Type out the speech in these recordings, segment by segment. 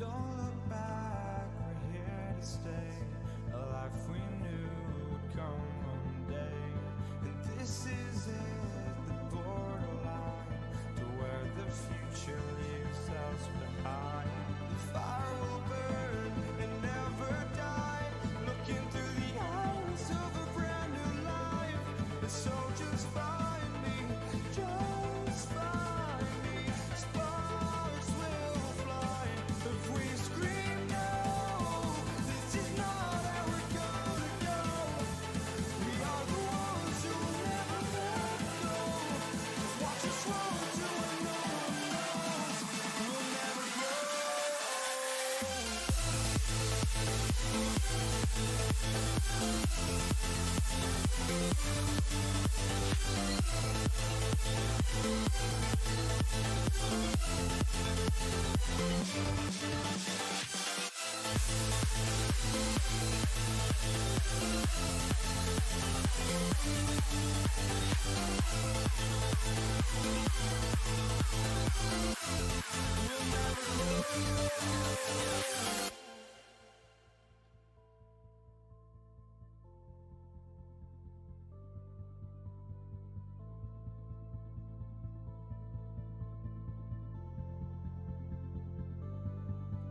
Don't look back, we're here to stay. A life we knew would come one day. And this is it, the borderline to where the future leaves us behind. The fire will burn and never die, looking through the eyes of a brand new life. And so just find me, just find me. Sparks will fly if we scream no. This is not how we're gonna go. We are the ones who will never let go. Just watch us roll to where no one knows. We'll never grow. We'll never grow.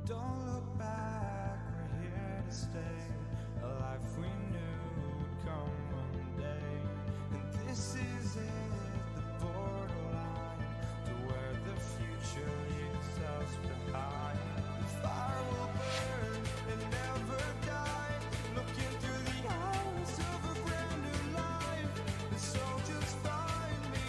Don't look back, we're here to stay. A life we knew would come one day. And this is it, the borderline to where the future leaves us behind. The fire will burn and never die, looking through the eyes of a brand new life. And so just find me,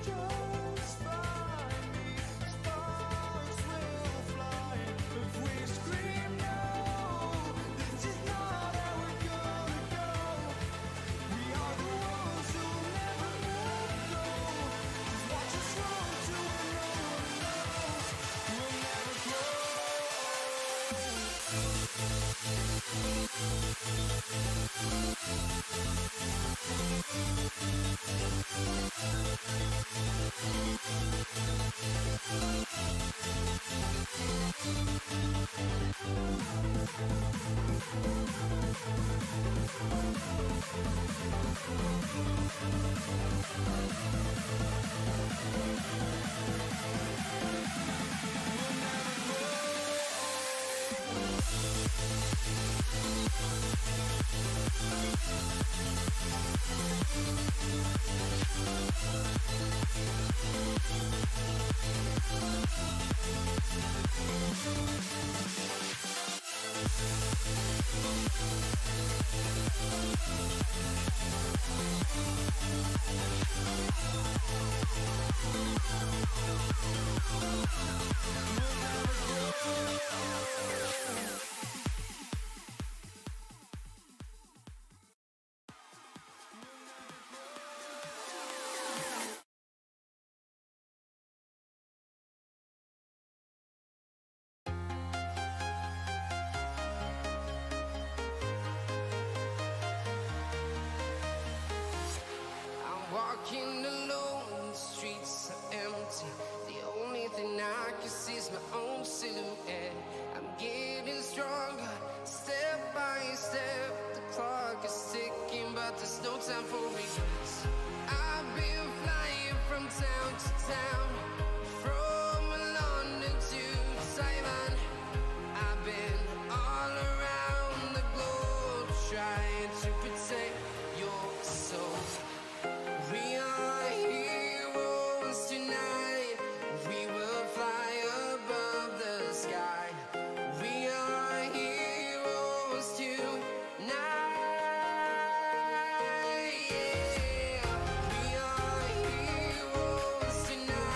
just find me. Sparks will fly if we scream no. This is not how we're gonna go. We are the ones who will never let go. Just watch us roll to where no one knows. We'll never grow. Walking alone, the streets are empty. The only thing I can see is my own silhouette. I'm getting stronger, step by step. The clock is ticking, but there's no time for regrets. I've been flying from town to town, from London to Taiwan. I've been all around the globe, trying to protect your soul. We are heroes tonight. We will fly above the sky. We are heroes tonight. Yeah. We are heroes tonight.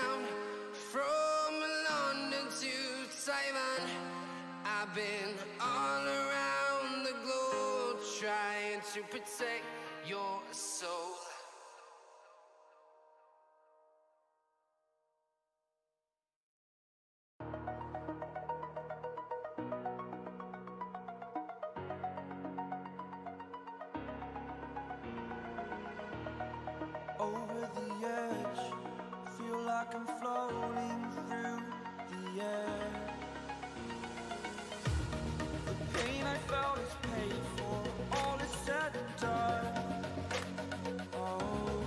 down from London to Taiwan. I've been all around the globe trying to protect your soul. Over the edge, feel like I'm floating through the air. The pain I felt is paid for, all is said and done. Oh,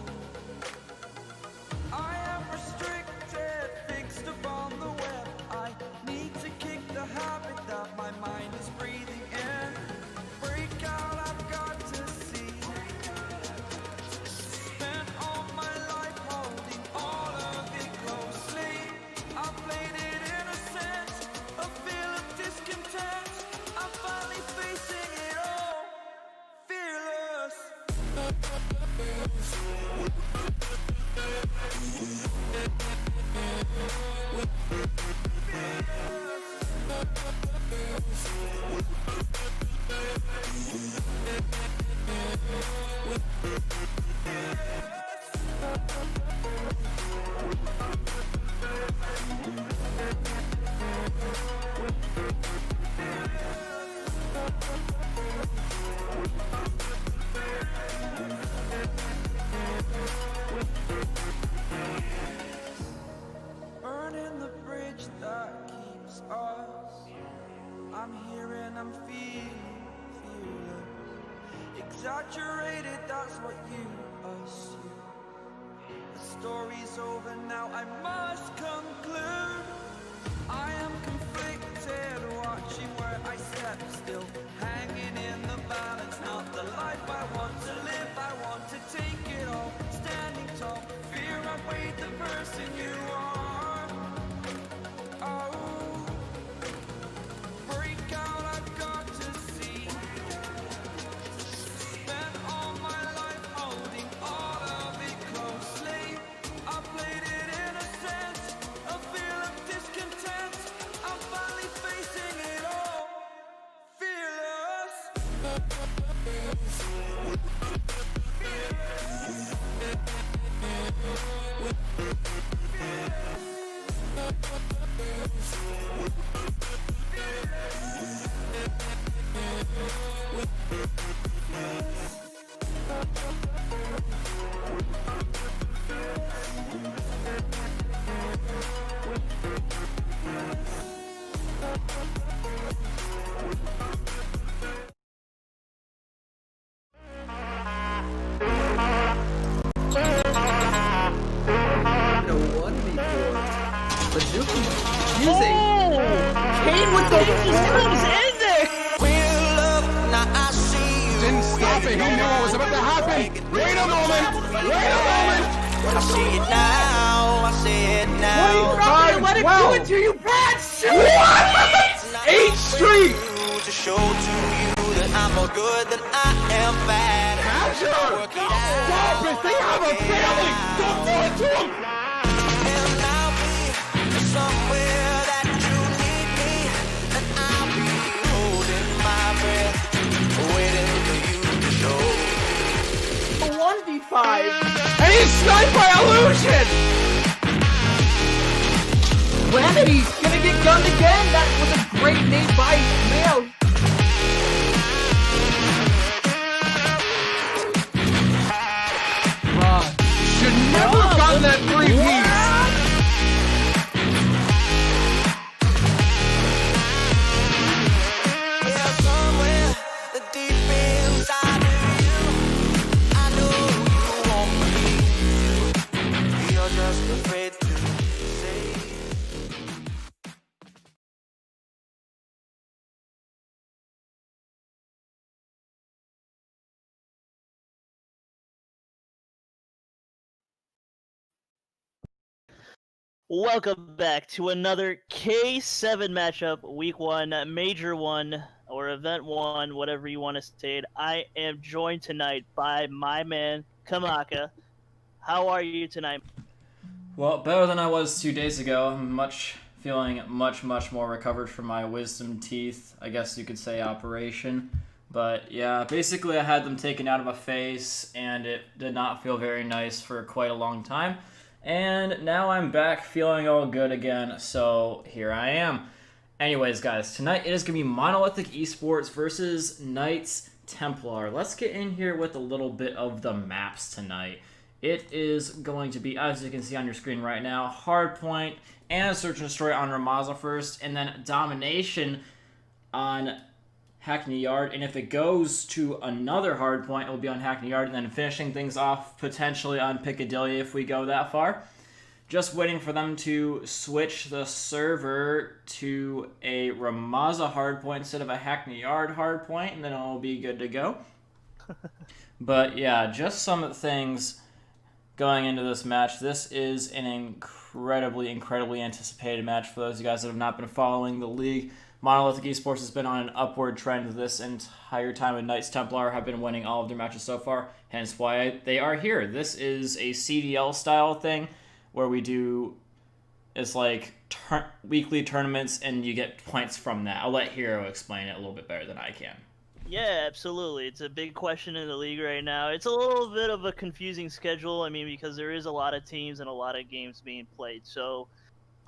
I am restricted, fixed upon the web. I need to kick the habit that my mind is breathing in. Break out, I've got to see. Spent all my life holding all of it closely. I played it innocent, a feel of discontent. I'm finally facing it all, fearless. Burning the bridge that keeps us. I'm here and I'm feeling fearless. Exaggerated, that's what you assume. The story's over now, I must conclude. I am conflicted, watching where I step still. Hanging in the balance, not the life I want to live. I want to take it all, standing tall. Fear outweighed the person you are. Oh, break out, I've got to see. Spent all my life holding all of it closely. I played it innocent, a feel of discontent. I'm finally facing it all, fearless. Remedies gonna get gunned again. That was a great nade by Mayo. Should never have gotten that 3-piece. Welcome back to another K7 matchup, Week 1, Major 1, or Event 1, whatever you want to say it. I am joined tonight by my man, Kamaka. How are you tonight? Well, better than I was 2 days ago. I'm feeling much more recovered from my wisdom teeth, I guess you could say, operation. But yeah, basically I had them taken out of my face, and it did not feel very nice for quite a long time. And now I'm back feeling all good again, so here I am. Anyways, guys, tonight it is going to be Monolithic Esports versus Knights Templar. Let's get in here with a little bit of the maps tonight. It is going to be, as you can see on your screen right now, Hardpoint and Search and Destroy on Rammaza first, and then Domination on Hackney Yard. And if it goes to another Hardpoint, it will be on Hackney Yard, and then finishing things off potentially on Piccadilly if we go that far. Just waiting for them to switch the server to a Rammaza Hardpoint instead of a Hackney Yard Hardpoint, and then it'll be good to go. But yeah, just some things going into this match. This is an incredibly anticipated match for those of you guys that have not been following the league. Monolithic Esports has been on an upward trend this entire time, and Knights Templar have been winning all of their matches so far, hence why they are here. This is a CDL style thing where we do, it's like weekly tournaments and you get points from that. I'll let Hero explain it a little bit better than I can. Yeah, absolutely. It's a big question in the league right now. It's a little bit of a confusing schedule, I mean, because there is a lot of teams and a lot of games being played. So,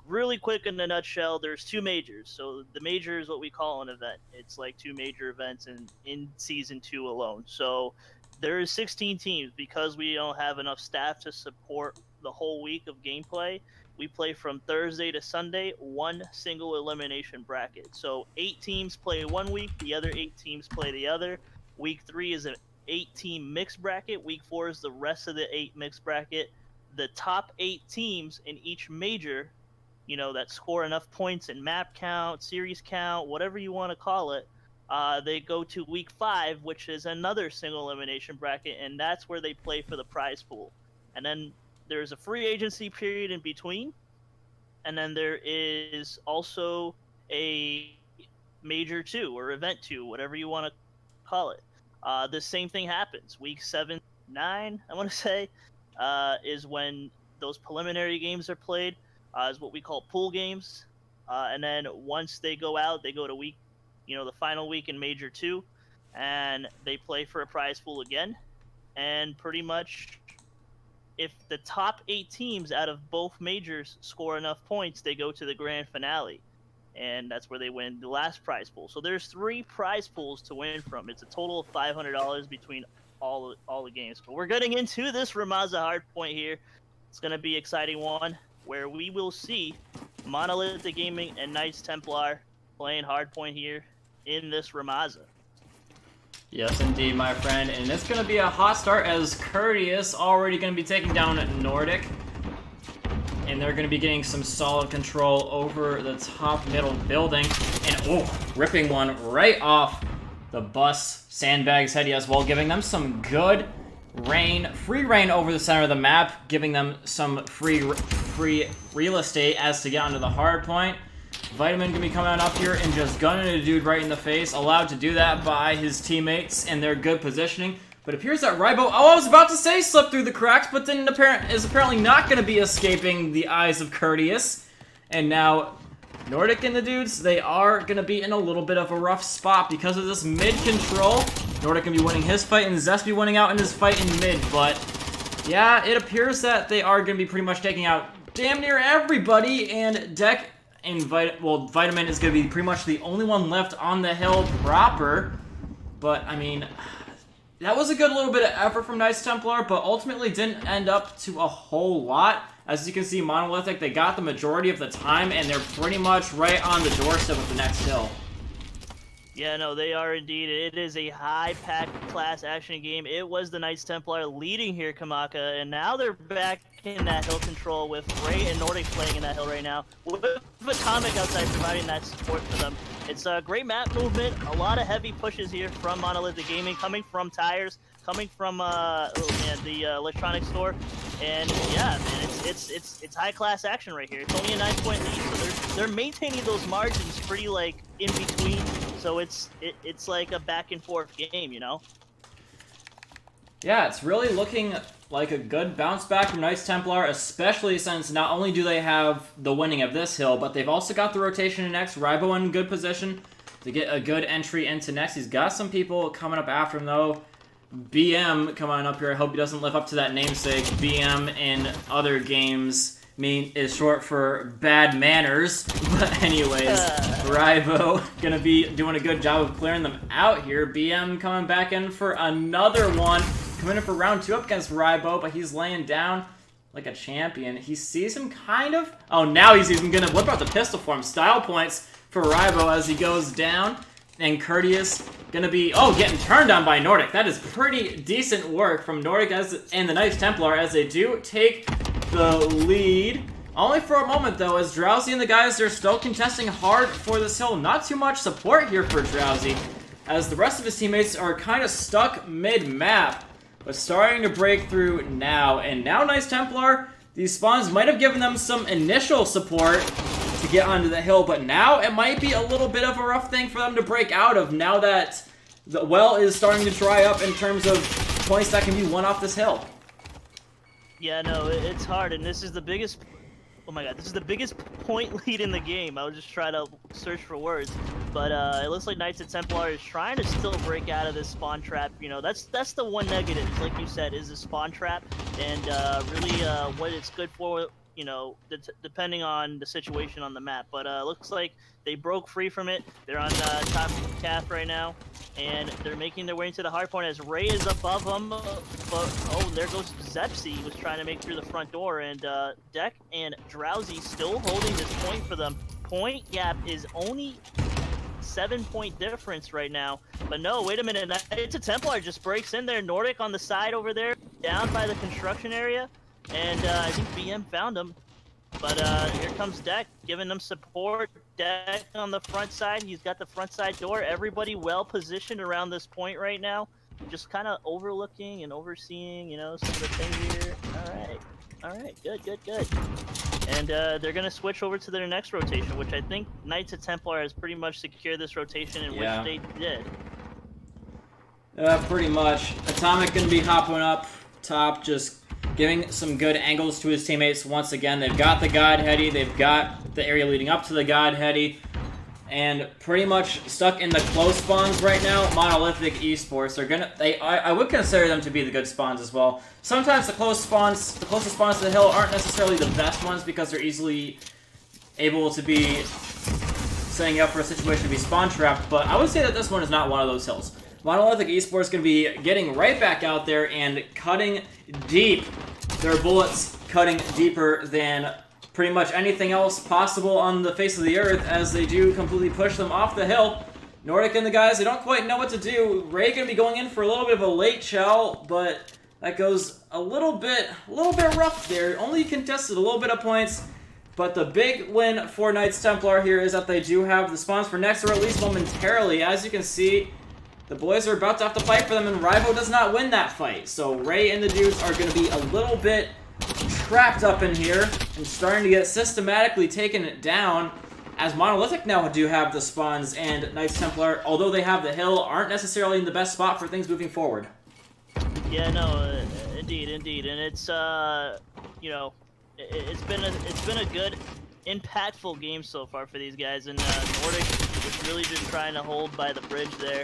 really quick in a nutshell, there's two majors. So, the major is what we call an event. It's like two major events in Season 2 alone. So, there's 16 teams because we don't have enough staff to support the whole week of gameplay. We play from Thursday to Sunday, one single elimination bracket. So 8 teams play one week, the other 8 teams play the other. Week 3 is an 8-team mixed bracket. Week 4 is the rest of the 8 mixed bracket. The top 8 teams in each major, that score enough points in map count, series count, whatever you want to call it, they go to week 5, which is another single elimination bracket, and that's where they play for the prize pool. And then there's a free agency period in between, and then there is also a major 2 or event 2, whatever you want to call it. The same thing happens. Week 7, 9, I want to say, is when those preliminary games are played, is what we call pool games. And then once they go out, they go to week, the final week in major 2, and they play for a prize pool again. And pretty much, if the top 8 teams out of both majors score enough points, they go to the grand finale, and that's where they win the last prize pool. So there's 3 prize pools to win from. It's a total of $500 between all the games. But we're getting into this Rammaza Hardpoint here. It's going to be an exciting one where we will see Monolithic Gaming and Knights Templar playing Hardpoint here in this Rammaza. Yes, indeed, my friend. And it's going to be a hot start as Courteous already going to be taking down Nordic. And they're going to be getting some solid control over the top middle building. And, ripping one right off the bus sandbag's head as well, giving them some good free reign over the center of the map, giving them some free real estate as to get onto the hard point. Vitamin can be coming on up here and just gunning a dude right in the face, allowed to do that by his teammates and their good positioning. But it appears that Rybo, I was about to say slipped through the cracks, but then is apparently not going to be escaping the eyes of Courteous. And now Nordic and the dudes, they are going to be in a little bit of a rough spot because of this mid control. Nordic can be winning his fight and Zest be winning out in his fight in mid, but yeah, it appears that they are going to be pretty much taking out damn near everybody, and Deck and Vitamin is going to be pretty much the only one left on the hill proper. But, I mean, that was a good little bit of effort from Knights Templar, but ultimately didn't end up to a whole lot. As you can see, Monolithic, they got the majority of the time, and they're pretty much right on the doorstep of the next hill. Yeah, no, they are indeed. It is a high-packed class action game. It was the Knights Templar leading here, Kamaka, and now they're back in that hill control with Ray and Nordic playing in that hill right now, with Atomic outside providing that support for them. It's a great map movement, a lot of heavy pushes here from Monolithic Gaming, coming from Tires, coming from the electronics store, and yeah, man, it's high-class action right here. It's only a 9-point lead, so they're maintaining those margins pretty in between. So it's like a back and forth game, Yeah, it's really looking like a good bounce back from Knights Templar, especially since not only do they have the winning of this hill, but they've also got the rotation in next. Rybo in good position to get a good entry into next. He's got some people coming up after him, though. BM coming up here. I hope he doesn't live up to that namesake. BM in other games is short for bad manners. But anyways, Rybo gonna be doing a good job of clearing them out here. BM coming back in for another one. Coming in for round 2 up against Rybo, but he's laying down like a champion. He sees him kind of. Oh, now he sees him gonna whip out the pistol for him. Style points for Rybo as he goes down. And Courteous gonna be, getting turned on by Nordic. That is pretty decent work from Nordic and the Knights Templar as they do take the lead. Only for a moment, though, as Drowsy and the guys, they're still contesting hard for this hill. Not too much support here for Drowsy, as the rest of his teammates are kind of stuck mid-map, but starting to break through now. And now Knights Templar, these spawns might have given them some initial support to get onto the hill, but now it might be a little bit of a rough thing for them to break out of now that the well is starting to dry up in terms of points that can be won off this hill. Yeah, no, it's hard, and this is the biggest. Oh my god, this is the biggest point lead in the game. I was just trying to search for words, but it looks like Knights of Templar is trying to still break out of this spawn trap. You know, that's the one negative, like you said, is the spawn trap, and really what it's good for. You know, depending on the situation on the map. But looks like they broke free from it. They're on top of the calf right now, and they're making their way into the hardpoint as Ray is above them. But oh, there goes Zepsy, was trying to make through the front door, and Deck and Drowsy still holding this point for them. Point gap is only 7-point difference right now. But no, wait a minute. It's a Templar just breaks in there. Nordic on the side over there, down by the construction area. And I think BM found him, but here comes Deck, giving them support. Deck on the front side, he's got the front side door. Everybody well positioned around this point right now, just kind of overlooking and overseeing, you know, some of the things here. All right, good. And they're gonna switch over to their next rotation, which I think Knights of Templar has pretty much secured this rotation, in which they did. Pretty much. Atomic gonna be hopping up top, just giving some good angles to his teammates once again. They've got the God Heady, they've got the area leading up to the God Heady, and pretty much stuck in the close spawns right now. Monolithic Esports are gonna, I would consider them to be the good spawns as well. Sometimes the closest spawns to the hill aren't necessarily the best ones because they're easily able to be setting you up for a situation to be spawn trapped, but I would say that this one is not one of those hills. Monolithic Esports going to be getting right back out there and cutting deep. Their bullets cutting deeper than pretty much anything else possible on the face of the earth as they do completely push them off the hill. Nordic and the guys, they don't quite know what to do. Ray going to be going in for a little bit of a late shell, but that goes a little bit rough there. Only contested a little bit of points. But the big win for Knights Templar here is that they do have the spawns for next, or at least momentarily. As you can see, the boys are about to have to fight for them, and Rybo does not win that fight. So Ray and the dudes are going to be a little bit trapped up in here and starting to get systematically taken down, as Monolithic now do have the spawns, and Knights Templar, although they have the hill, aren't necessarily in the best spot for things moving forward. Yeah, no, indeed, and it's you know, it's been a good, impactful game so far for these guys, and Nordic was really just trying to hold by the bridge there.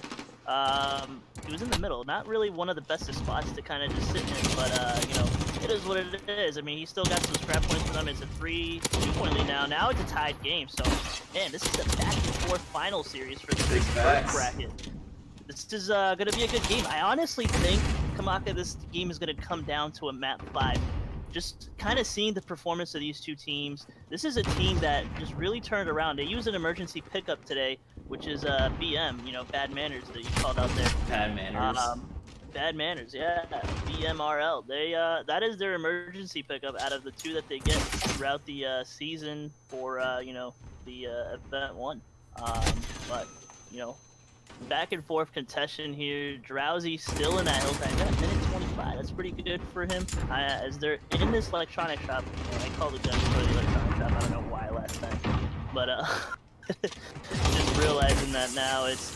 He was in the middle, not really one of the best of spots to kind of just sit in, but you know, it is what it is. I mean, he still got some scrap points for them. It's a 3-2-point lead now. Now it's a tied game, so man, this is a back and forth final series for the first bracket. This is gonna be a good game. I honestly think, Kamaka, this game is gonna come down to a map 5. Just kind of seeing the performance of these two teams. This is a team that just really turned around. They used an emergency pickup today, which is BM, you know, bad manners that you called out there. Bad manners. Bad manners, yeah. BMRL. They that is their emergency pickup out of the 2 that they get throughout the season for you know, the event 1. But you know, back and forth contention here. Drowsy still in that hill time. That minute 25. That's pretty good for him. As they're in this electronic shop. I called the gun for the electronic shop. I don't know why last time, but just realizing that now it's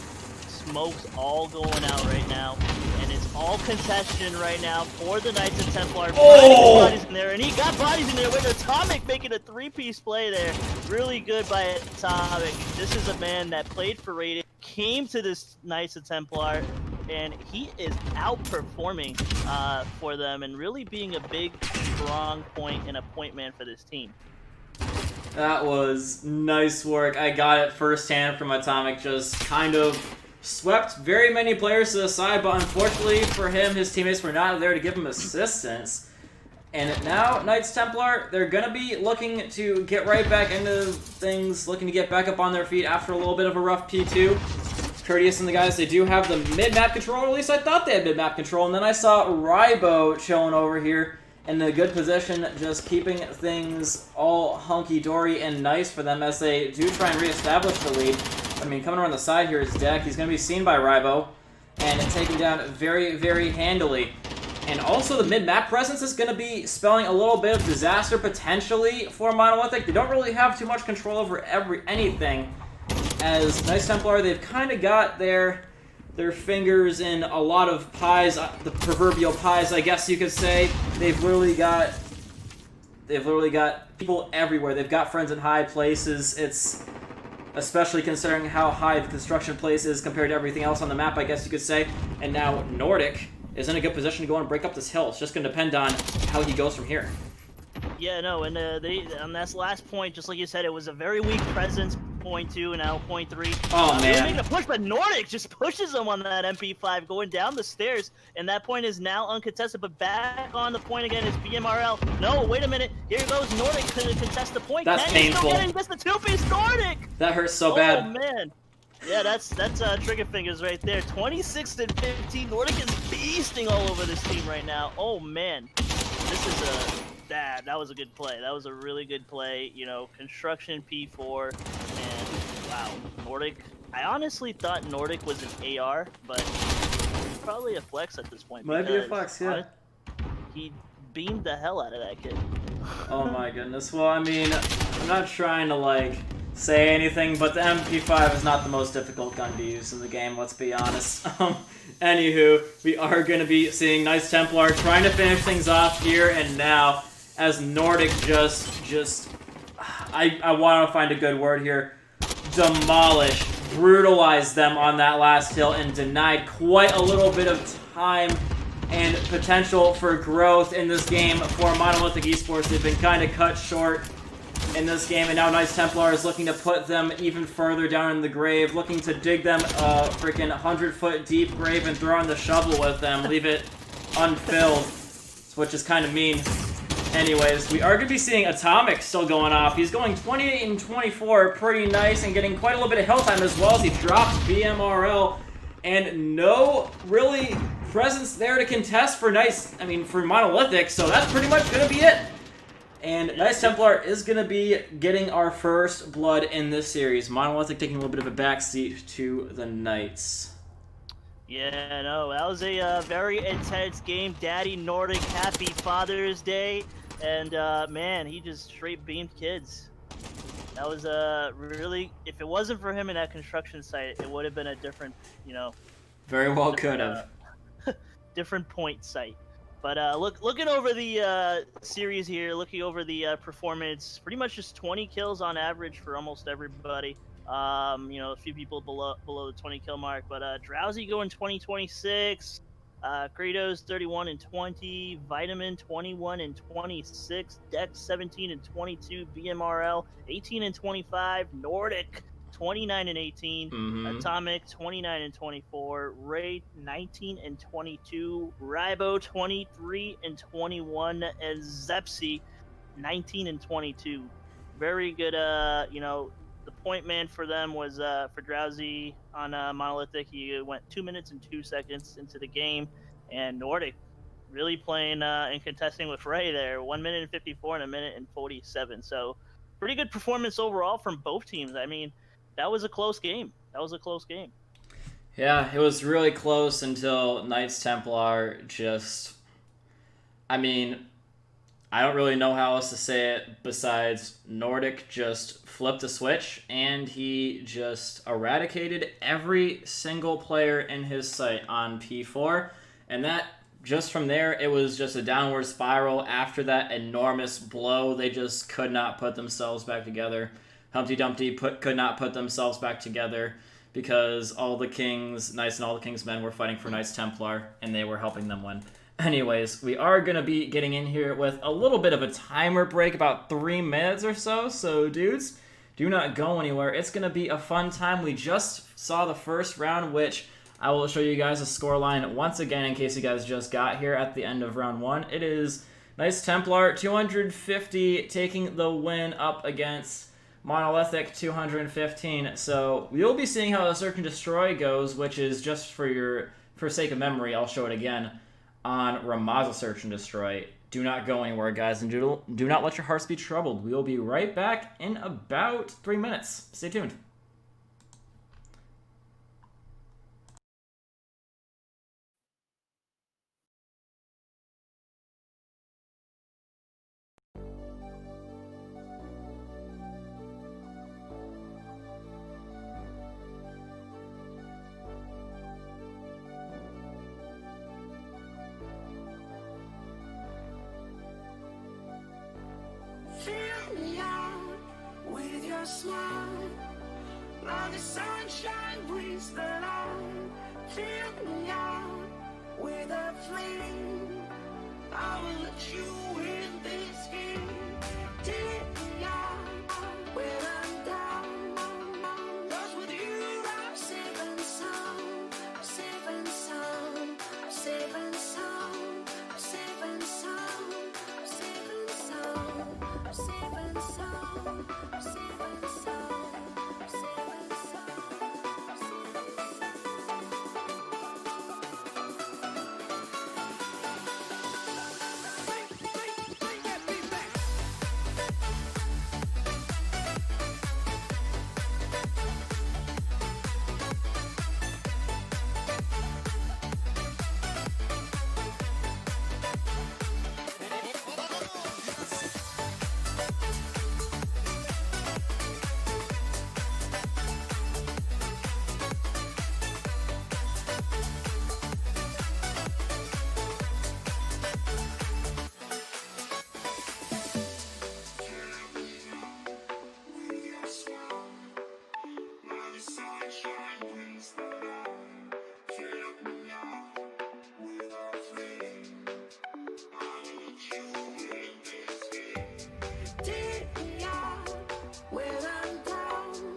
smokes all going out right now, and it's all contestion right now for the Knights of Templar. Oh! Bodies in there, and he got bodies in there with Atomic making a 3-piece play there. Really good by Atomic. This is a man that played for Rated, came to this Knights of Templar, and he is outperforming for them and really being a big, strong point and a point man for this team. That was nice work. I got it firsthand from Atomic, just kind of swept very many players to the side, but unfortunately for him, his teammates were not there to give him assistance. And now, Knights Templar, they're going to be looking to get right back into things, looking to get back up on their feet after a little bit of a rough P2. Courteous and the guys, they do have the mid-map control, or at least I thought they had mid-map control, and then I saw Rybo chilling over here in a good position, just keeping things all hunky-dory and nice for them as they do try and reestablish the lead. I mean, coming around the side here is Deck. He's going to be seen by Rybo and taken down very, very handily. And also the mid-map presence is going to be spelling a little bit of disaster potentially for Monolithic. They don't really have too much control over anything. As Knights Templar, they've kind of got their fingers in a lot of pies, the proverbial pies, I guess you could say. They've literally got people everywhere. They've got friends in high places. It's especially considering how high the construction place is compared to everything else on the map, I guess you could say. And now Nordic is in a good position to go and break up this hill. It's just going to depend on how he goes from here. Yeah, no, and on that last point, just like you said, it was a very weak presence. Point 2 and now point 3. Oh, man. They're making a push, but Nordic just pushes him on that MP5 going down the stairs, and that point is now uncontested, but back on the point again is BMRL. No, wait a minute. Here goes Nordic to contest the point. That's painful. Still getting just the 2-piece Nordic. That hurts so bad. Oh, man. Yeah, that's trigger fingers right there. 26 and 15. Nordic is feasting all over this team right now. Oh, man. This is that was a good play. That was a really good play. You know, construction P4, and wow, Nordic. I honestly thought Nordic was an AR, but it's probably a flex at this point. Might be a flex, yeah. He beamed the hell out of that kid. Oh my goodness. Well, I mean, I'm not trying to like say anything, but the MP5 is not the most difficult gun to use in the game, let's be honest. Anywho, we are going to be seeing Knights Templar trying to finish things off here and now, as Nordic just I want to find a good word here, demolish, brutalize them on that last hill and denied quite a little bit of time and potential for growth in this game for Monolithic Esports. They've been kind of cut short in this game, and now Knights Templar is looking to put them even further down in the grave, looking to dig them a freaking 100-foot deep grave and throw in the shovel with them, leave it unfilled, which is kind of mean. Anyways, we are going to be seeing Atomic still going off. He's going 28 and 24, pretty nice, and getting quite a little bit of hill time as well as he drops BMRL, and no really presence there to contest for for Monolithic, so that's pretty much going to be it. And Knights Templar is going to be getting our first blood in this series. Monolithic taking a little bit of a backseat to the Knights. Yeah, no, that was a very intense game. Daddy Nordic, happy Father's Day. And, man, he just straight beamed kids. That was really, if it wasn't for him in that construction site, it would have been a different, Very well could have. Different point site. But looking over the series here, looking over the performance, pretty much just 20 kills on average for almost everybody. A few people below the 20 kill mark, but Drowsy going 20-26, Kratos 31 and 20, Vitamin 21 and 26, Dex 17 and 22, BMRL 18 and 25, Nordic 29 and 18, Atomic 29 and 24, Ray 19 and 22, Rybo 23 and 21, and Zepsi 19 and 22. Very good, the point man for them was for Drowsy on Monolithic. He went 2 minutes and 2 seconds into the game, and Nordic really playing and contesting with Ray there. 1 minute and 54 and 1 minute and 47. So pretty good performance overall from both teams. I mean, that was a close game. Yeah, it was really close until Knights Templar I don't really know how else to say it besides Nordic just flipped a switch and he just eradicated every single player in his sight on P4. And that, just from there, it was just a downward spiral. After that enormous blow, they just could not put themselves back together. Humpty Dumpty could not put themselves back together because all the King's Knights and all the King's men were fighting for Knights Templar, and they were helping them win. Anyways, we are going to be getting in here with a little bit of a timer break, about 3 minutes or so. So, dudes, do not go anywhere. It's going to be a fun time. We just saw the first round, which I will show you guys a scoreline once again in case you guys just got here at the end of round 1. It is Knights Templar 250 taking the win up against Monolithic 215. So we'll be seeing how the Search and Destroy goes, which is just for sake of memory, I'll show it again on Ramaza Search and Destroy. Do not go anywhere, guys, and do not let your hearts be troubled. We will be right back in about 3 minutes. Stay tuned. Fill me out with your smile. Now the sunshine brings the light. Fill me out with a flame. I will let you in this game. Take me out when I'm down. 'Cause with you I'm safe and sound. I'm safe and sound. I'm safe and sound. I'm safe and sound. I'm safe and sound. I'm safe and sound. I'm safe and sound. I'm safe and sound. I'm safe and Bring that beat back. Take me out when I'm down.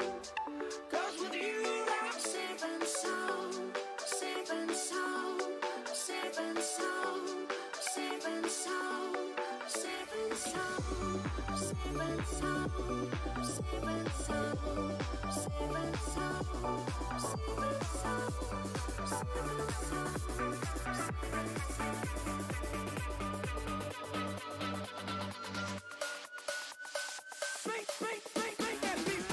'Cause with you I'm safe and sound. I'm safe and sound. I'm safe and sound. I'm safe and sound. I'm safe and sound. I'm safe and sound. I'm safe and sound. I'm safe and sound. I'm safe and sound. I'm safe and Make that beat.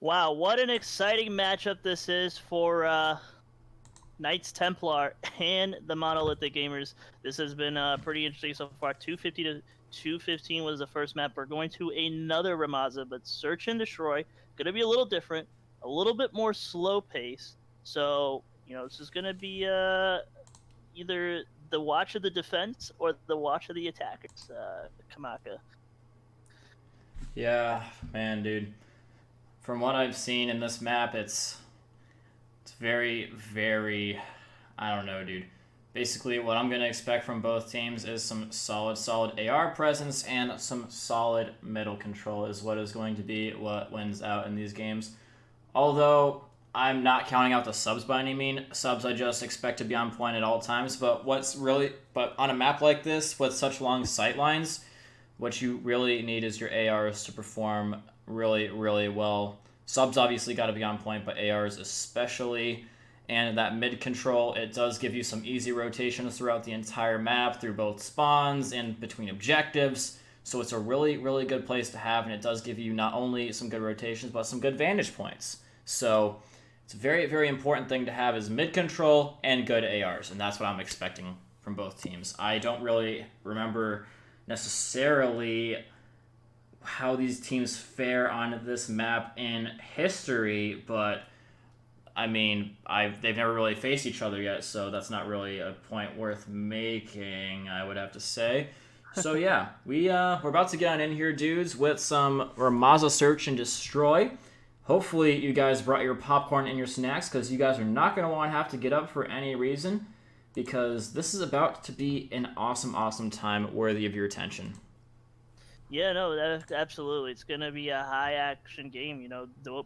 Wow, what an exciting matchup this is for Knights Templar and the Monolithic Gamers. This has been pretty interesting so far. 250 to 215 was the first map. We're going to another Ramaza, but Search and Destroy. Going to be a little different, a little bit more slow pace. So, this is going to be either the watch of the defense or the watch of the attackers, Kamaka. Yeah, man, dude. From what I've seen in this map, it's very, very, I don't know, dude. Basically, what I'm going to expect from both teams is some solid AR presence and some solid middle control is what is going to be what wins out in these games. Although, I'm not counting out the subs by any means. Subs I just expect to be on point at all times. But on a map like this with such long sight lines, what you really need is your ARs to perform really, really well. Subs obviously got to be on point, but ARs especially. And that mid control, it does give you some easy rotations throughout the entire map through both spawns and between objectives. So it's a really, really good place to have, and it does give you not only some good rotations, but some good vantage points. So it's a very, very important thing to have is mid control and good ARs, and that's what I'm expecting from both teams. I don't really remember necessarily how these teams fare on this map in history, but I mean, they've never really faced each other yet, so that's not really a point worth making, I would have to say. So yeah, we're about to get on in here, dudes, with some Ramaza Search and Destroy. Hopefully you guys brought your popcorn and your snacks, because you guys are not going to want to have to get up for any reason, because this is about to be an awesome, awesome time worthy of your attention. Yeah, no, absolutely. It's going to be a high-action game.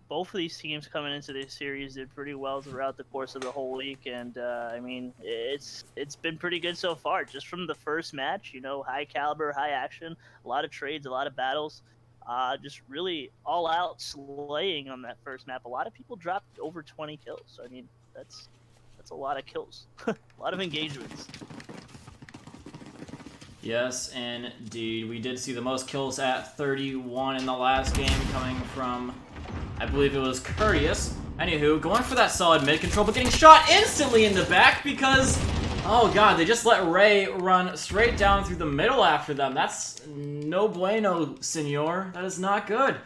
Both of these teams coming into this series did pretty well throughout the course of the whole week, and I mean, it's been pretty good so far. Just from the first match, high caliber, high action, a lot of trades, a lot of battles, just really all-out slaying on that first map. A lot of people dropped over 20 kills. I mean, that's a lot of kills, a lot of engagements. Yes, indeed. We did see the most kills at 31 in the last game coming from, I believe it was Courteous. Anywho, going for that solid mid control, but getting shot instantly in the back because, oh god, they just let Ray run straight down through the middle after them. That's no bueno, senor. That is not good.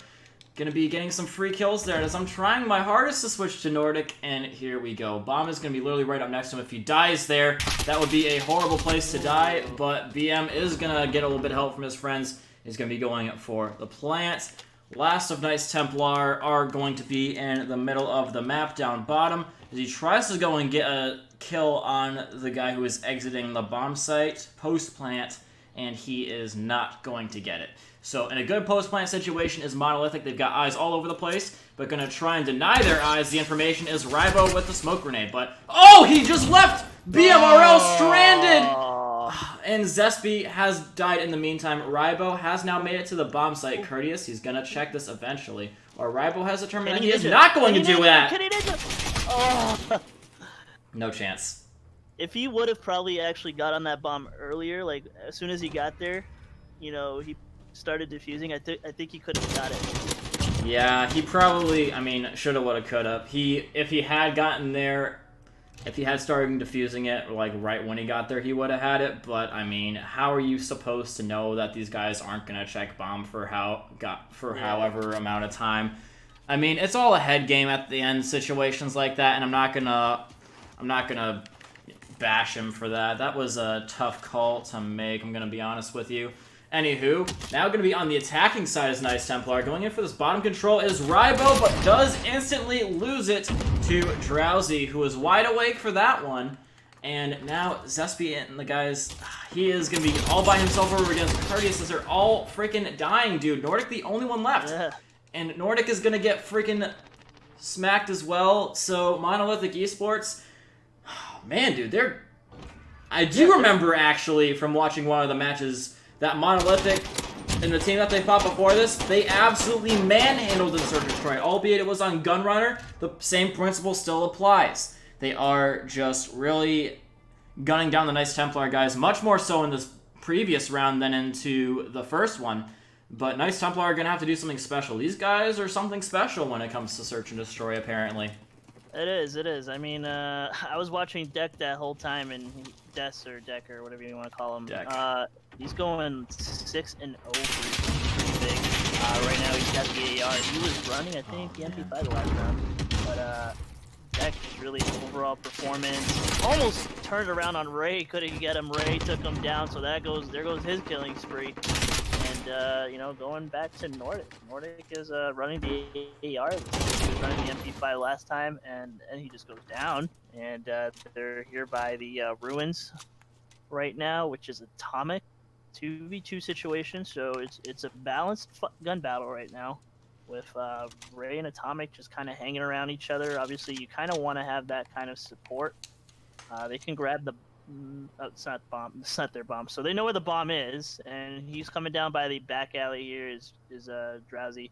Gonna be getting some free kills there as I'm trying my hardest to switch to Nordic, and here we go. Bomb is gonna be literally right up next to him. If he dies there, that would be a horrible place to die, but BM is gonna get a little bit of help from his friends. He's gonna be going for the plant. Last of Nice Templar are going to be in the middle of the map down bottom as he tries to go and get a kill on the guy who is exiting the bomb site post-plant, and he is not going to get it. So in a good post-plant situation is Monolithic. They've got eyes all over the place, but going to try and deny their eyes. The information is Rybo with the smoke grenade, but oh, he just left! BMRL stranded! And Zespy has died in the meantime. Rybo has now made it to the bomb site. Courteous, he's going to check this eventually. Or Rybo has determined that he is not going to do that. Oh. No chance. If he would have probably actually got on that bomb earlier, like as soon as he got there, he started defusing, I think he could have got it. Yeah, he probably, shoulda, woulda, coulda. If he had gotten there, if he had started defusing it, like, right when he got there, he would have had it. But, how are you supposed to know that these guys aren't going to check bomb for however amount of time? It's all a head game at the end, situations like that, and I'm not gonna bash him for that. That was a tough call to make, I'm gonna be honest with you. Anywho, now going to be on the attacking side is Nice Templar. Going in for this bottom control is Rybo, but does instantly lose it to Drowsy, who is wide awake for that one. And now Zespy and the guys, he is going to be all by himself over against Courteous as they're all freaking dying, dude. Nordic the only one left. Yeah. And Nordic is going to get freaking smacked as well. So Monolithic Esports, oh, man, dude, I do remember actually from watching one of the matches that Monolithic and the team that they fought before this, they absolutely manhandled the Search and Destroy. Albeit it was on Gunrunner, the same principle still applies. They are just really gunning down the Nice Templar guys, much more so in this previous round than into the first one. But Nice Templar are going to have to do something special. These guys are something special when it comes to Search and Destroy, apparently. It is, it is. I mean, I was watching Deck that whole time, and Des or Deck or whatever you want to call him. Deck. He's going 6-0 pretty big. Right now he's got the AR. He was running, I think, the MP5 the last round. But Deck really overall performance. Almost turned around on Ray. Couldn't get him. Ray took him down. So there goes his killing spree. And you know, going back to Nordic. Nordic is running the AR. He was running the MP5 last time, and he just goes down. And they're here by the ruins right now, which is Atomic 2v2 situation. So it's a balanced gun battle right now, with Ray and Atomic just kind of hanging around each other. Obviously, you kind of want to have that kind of support. They can grab the it's not bomb. It's not their bomb. So they know where the bomb is, and he's coming down by the back alley here. Is Drowsy,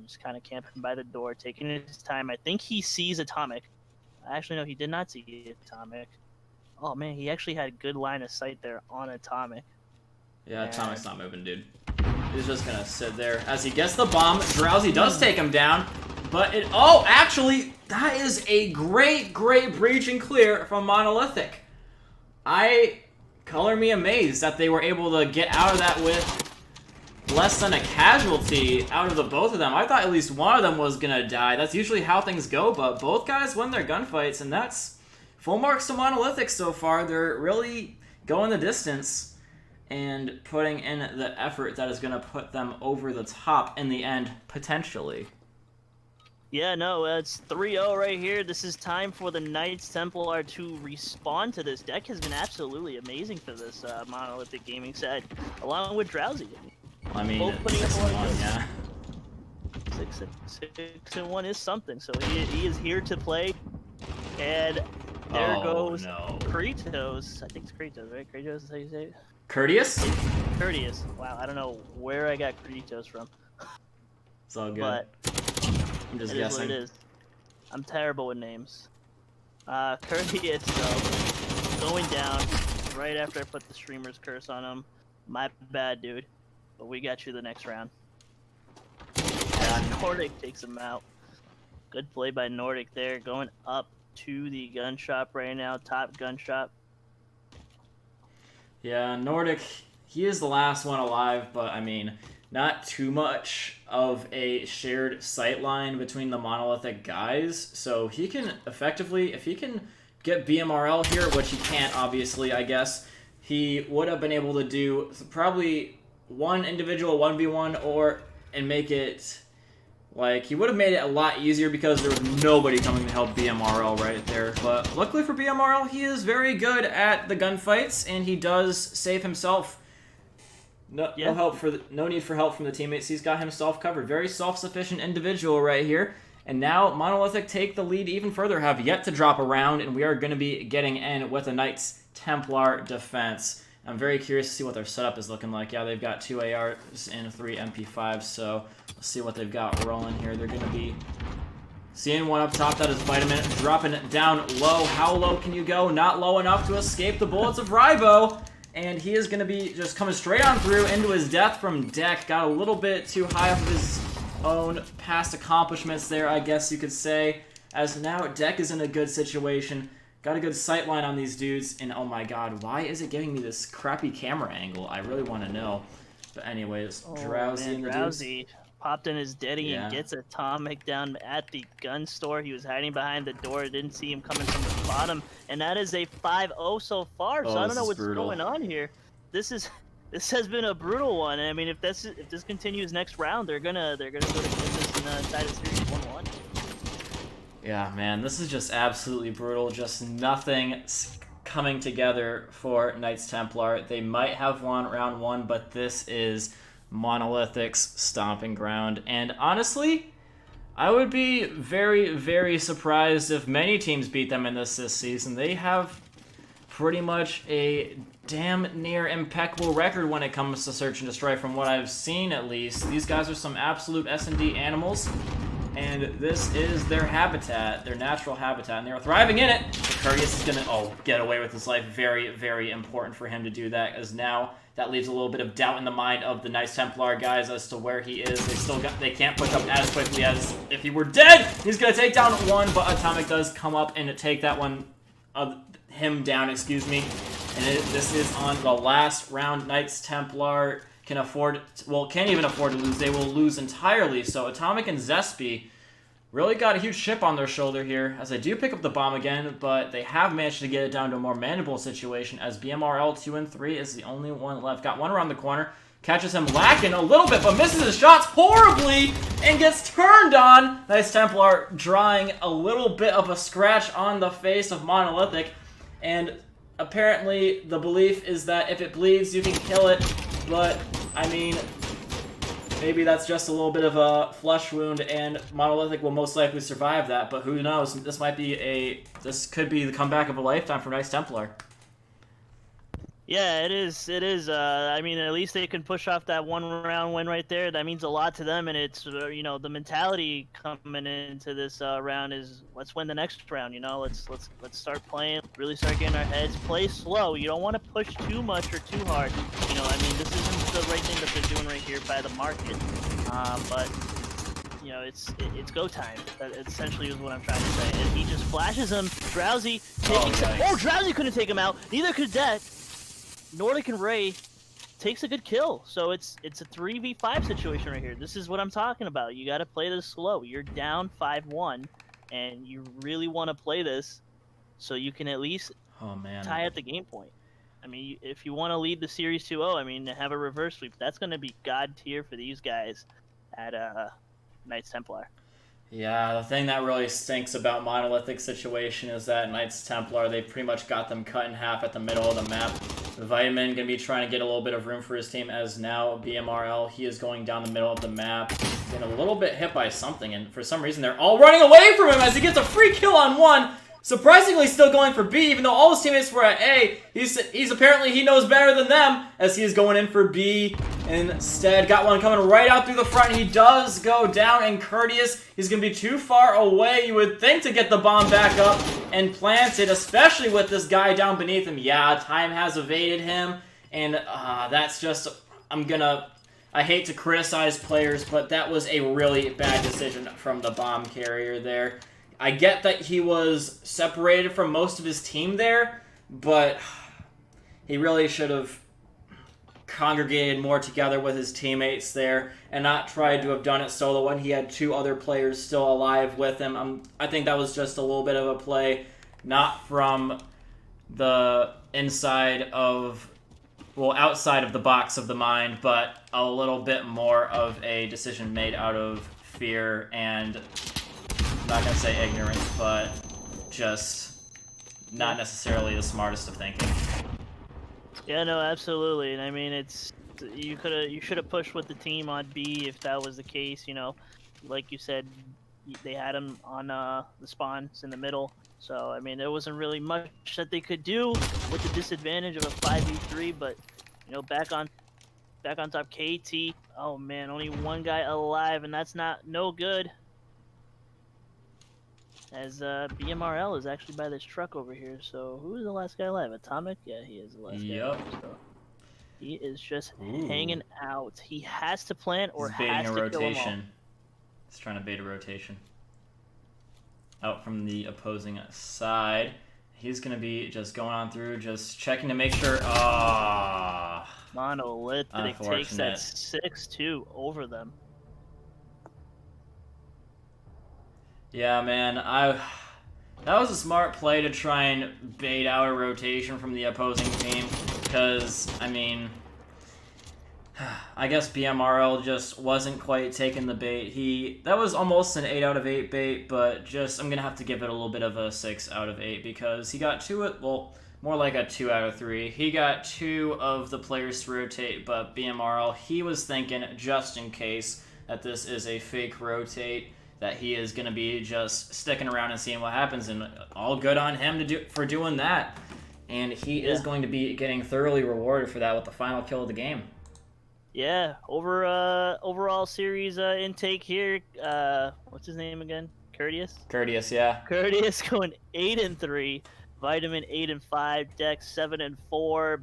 just kind of camping by the door, taking his time. I think he sees Atomic. Actually, no, he did not see Atomic. Oh man, he actually had a good line of sight there on Atomic. Yeah, Atomic's not moving, dude. He's just gonna sit there as he gets the bomb. Drowsy does take him down, but actually, that is a great breach and clear from Monolithic. Color me amazed that they were able to get out of that with less than a casualty out of the both of them. I thought at least one of them was gonna die. That's usually how things go, but both guys win their gunfights, and that's full marks to Monolithic so far. They're really going the distance and putting in the effort that is gonna put them over the top in the end, potentially. Yeah, no, it's 3-0 right here. This is time for the Knights Templar to respond to this. Deck has been absolutely amazing for this Monolithic Gaming side, along with Drowsy. I mean, both putting up a lot of yeah. 6-1 is something. So he is here to play, and there goes Kratos. I think it's Kratos, right? Kratos is how you say it. Courteous? Courteous. Wow, I don't know where I got Kratos from. It's all good. But I'm just it guessing. is what it is. I'm terrible with names. Courteous, though, going down right after I put the streamer's curse on him. My bad, dude. But we got you the next round. Nordic takes him out. Good play by Nordic there, going up to the gun shop right now. Top gun shop. Yeah, Nordic, he is the last one alive, but I mean, not too much of a shared sight line between the Monolithic guys, so he can effectively, if he can get BMRL here, which he can't obviously, I guess, he would have been able to do probably one individual 1v1 and make it, like, he would have made it a lot easier because there was nobody coming to help BMRL right there. But luckily for BMRL, he is very good at the gunfights, and he does save himself. No need for help from the teammates. He's got himself covered. Very self-sufficient individual right here. And now Monolithic take the lead even further, have yet to drop a round, and we are going to be getting in with a Knights Templar defense. I'm very curious to see what their setup is looking like. Yeah, they've got 2 ARs and 3 MP5s, so let's see what they've got rolling here. They're going to be seeing one up top. That is Vitamin, dropping it down low. How low can you go? Not low enough to escape the bullets of Rybo. And he is going to be just coming straight on through into his death from Deck. Got a little bit too high off of his own past accomplishments there, I guess you could say. As now Deck is in a good situation. Got a good sight line on these dudes. And oh my god, why is it giving me this crappy camera angle? I really want to know. But anyways, Drowsy and the Drowsy popped in his Deddy Yeah. and gets Atomic down at the gun store. He was hiding behind the door. Didn't see him coming from the bottom. And that is a 5-0 so far. So I don't know what's going on here. This has been a brutal one. I mean, if this continues next round, they're gonna go to get this inside of series 1-1. Yeah, man, this is just absolutely brutal. Just nothing coming together for Knights Templar. They might have won round 1, but this is Monolithic's stomping ground. And honestly, I would be very, very surprised if many teams beat them in this season. They have pretty much a damn near impeccable record when it comes to search and destroy, from what I've seen at least. These guys are some absolute S&D animals. and this is their habitat, their natural habitat, and they're thriving in it. Courteous is gonna get away with his life. Very, very important for him to do that, as now that leaves a little bit of doubt in the mind of the Knights Templar guys as to where he is. They can't push up as quickly as if he were dead. He's gonna take down one, but Atomic does come up and take that one, him down, excuse me. And this is on the last round. Knights Templar can't even afford to lose. They will lose entirely. So Atomic and Zespy really got a huge chip on their shoulder here, as they do pick up the bomb again, but they have managed to get it down to a more manageable situation, as BMRL 2 and 3 is the only one left. Got one around the corner, catches him lacking a little bit, but misses his shots horribly and gets turned on. Nice Templar drawing a little bit of a scratch on the face of Monolithic, and apparently the belief is that if it bleeds, you can kill it, but I mean, maybe that's just a little bit of a flesh wound, and Monolithic will most likely survive that, but who knows? This could be the comeback of a lifetime for Knights Templar. Yeah, it is. It is. I mean, at least they can push off that one-round win right there. That means a lot to them, and it's the mentality coming into this round is let's win the next round. Let's start playing. Really start getting our heads. Play slow. You don't want to push too much or too hard. I mean, this isn't the right thing that they're doing right here by the market. But it's go time. That essentially is what I'm trying to say. And he just flashes him. Drowsy takes him. Oh, Drowsy couldn't take him out. Neither could Det. Nordic and Ray takes a good kill, so it's a 3v5 situation right here. This is what I'm talking about. You got to play this slow. You're down 5-1, and you really want to play this so you can at least tie at the game point. I mean, if you want to lead the series 2-0, I mean, have a reverse sweep. That's going to be god tier for these guys at Knights Templar. Yeah, the thing that really stinks about Monolithic's situation is that Knights Templar, they pretty much got them cut in half at the middle of the map. Vitamin going to be trying to get a little bit of room for his team, as now BMRL, he is going down the middle of the map. He's getting a little bit hit by something, and for some reason they're all running away from him as he gets a free kill on one. Surprisingly still going for B, even though all his teammates were at A. He's apparently, he knows better than them, as he is going in for B. Instead, got one coming right out through the front. He does go down, and Courteous, he's going to be too far away, you would think, to get the bomb back up and plant it, especially with this guy down beneath him. Yeah, time has evaded him, and that's just, I hate to criticize players, but that was a really bad decision from the bomb carrier there. I get that he was separated from most of his team there, but he really should have congregated more together with his teammates there and not tried to have done it solo when he had two other players still alive with him. I think that was just a little bit of a play, not from the outside of the box of the mind, but a little bit more of a decision made out of fear and, I'm not going to say ignorance, but just not necessarily the smartest of thinking. Yeah, no, absolutely. And I mean, you should have pushed with the team on B if that was the case. Like you said, they had him on the spawns in the middle. So I mean, there wasn't really much that they could do with the disadvantage of a 5v3. But back on top, KT. Oh man, only one guy alive, and that's no good. As BMRL is actually by this truck over here, so who is the last guy alive? Atomic? Yeah, he is the last guy alive. So he is just hanging out. He has to plant or has to kill them all. He's trying to bait a rotation. Out from the opposing side. He's going to be just going on through, just checking to make sure. Monolithic takes that 6-2 over them. Yeah, man, that was a smart play to try and bait out a rotation from the opposing team, because, I mean, I guess BMRL just wasn't quite taking the bait. That was almost an 8 out of 8 bait, but I'm going to have to give it a little bit of a 6 out of 8, because he got more like a 2 out of 3. He got 2 of the players to rotate, but BMRL, he was thinking, just in case, that this is a fake rotate, that he is going to be just sticking around and seeing what happens, and all good on him for doing that. And he is going to be getting thoroughly rewarded for that with the final kill of the game. Yeah, overall series intake here. What's his name again? Courteous. Courteous, yeah. Courteous going 8-3. Vitamin 8-5. Dex 7-4.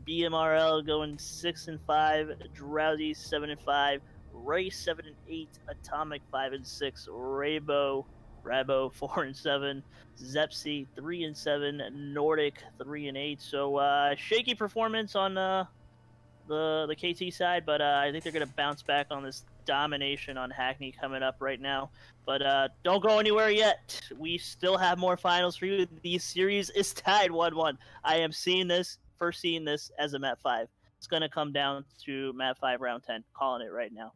BMRL going 6-5. Drowsy 7-5. Ray 7-8. Atomic 5-6. Rabo 4-7. Zepsi 3-7. Nordic 3-8. So shaky performance on the KT side, but I think they're going to bounce back on this domination on Hackney coming up right now. But don't go anywhere yet. We still have more finals for you. The series is tied 1-1. I am seeing this as a map 5. It's going to come down to map 5 round 10. Calling it right now.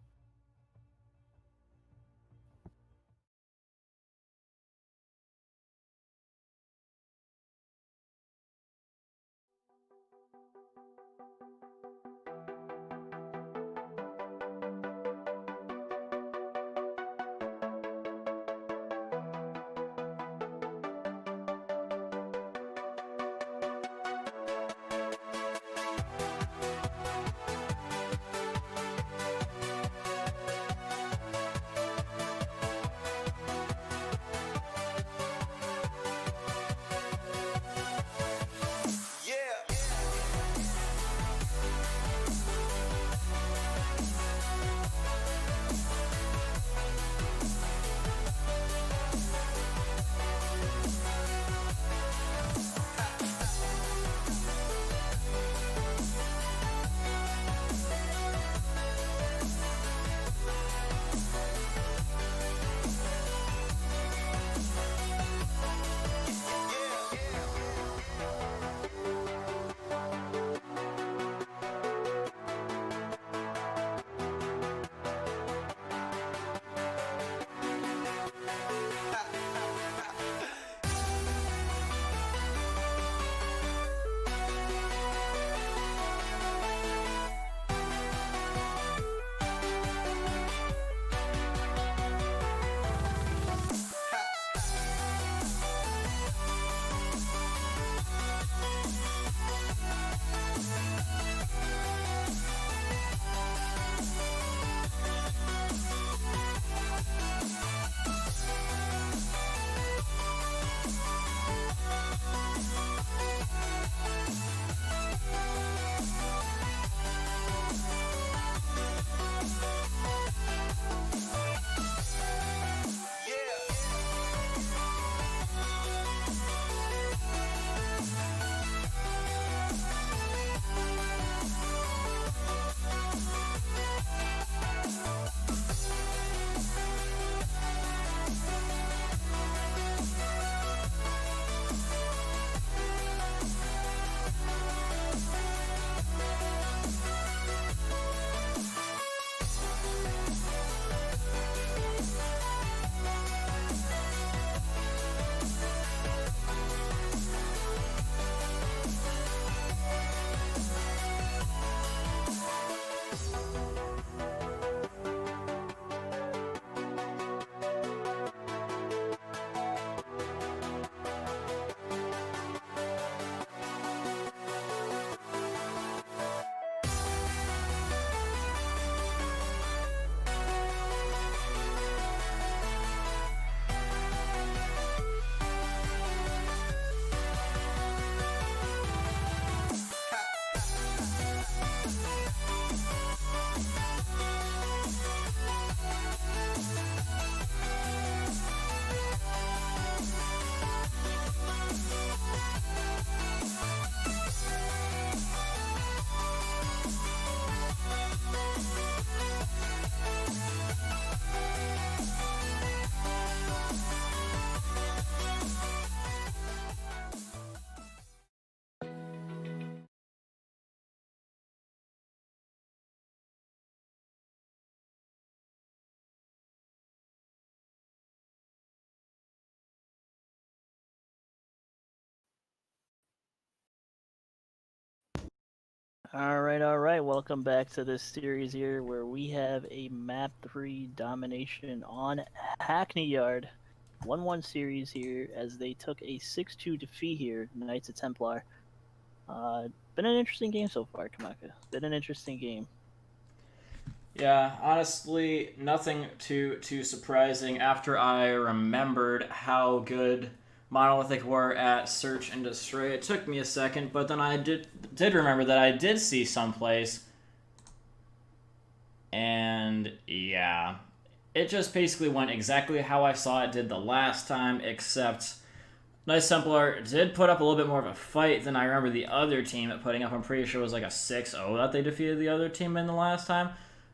All right. Welcome back to this series here where we have a map 3 domination on Hackney Yard. 1-1 series here as they took a 6-2 defeat here, Knights of Templar. Been an interesting game so far, Kamaka. Been an interesting game. Yeah, honestly, nothing too surprising after I remembered how good Monolithic were at Search and Destroy. It took me a second, but then I did remember that I did see someplace. And yeah, it just basically went exactly how I saw it did the last time, except Knights Templar did put up a little bit more of a fight than I remember the other team putting up. I'm pretty sure it was like a 6-0 that they defeated the other team in the last time.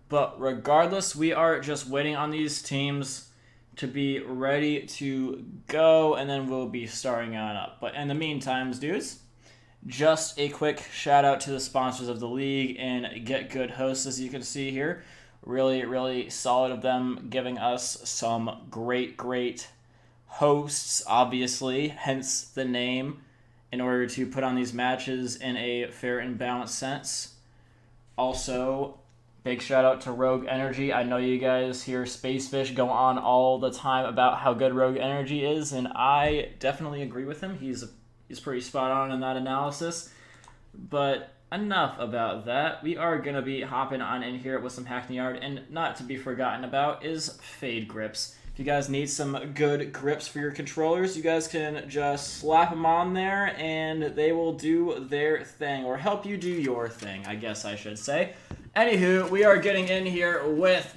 But regardless, we are just waiting on these teams to be ready to go, and then we'll be starting on up. But in the meantime, dudes, just a quick shout out to the sponsors of the league and Get Good Hosts, as you can see here. Really, really solid of them, giving us some great hosts, obviously, hence the name, in order to put on these matches in a fair and balanced sense. Also, big shout out to Rogue Energy. I know you guys hear Spacefish go on all the time about how good Rogue Energy is, and I definitely agree with him. He's pretty spot on in that analysis. But enough about that. We are going to be hopping on in here with some Hackney Yard, and not to be forgotten about is Fade Grips. If you guys need some good grips for your controllers, you guys can just slap them on there and they will do their thing, or help you do your thing, I guess I should say. Anywho, we are getting in here with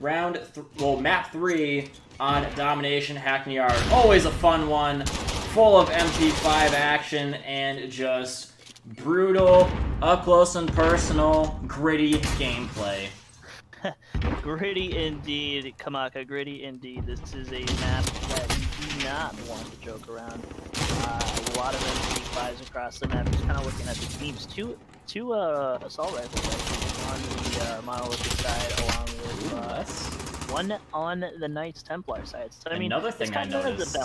map 3 on Domination Hackney Yard. Always a fun one, full of MP5 action and just brutal, up close and personal, gritty gameplay. Gritty indeed, Kamaka, gritty indeed. This is a map that you do not want to joke around. A lot of MP5s across the map. Just kind of looking at the teams. Two assault rifles on the Monolithic side, along with one on the Knights Templar side. So I mean, Another thing I noticed.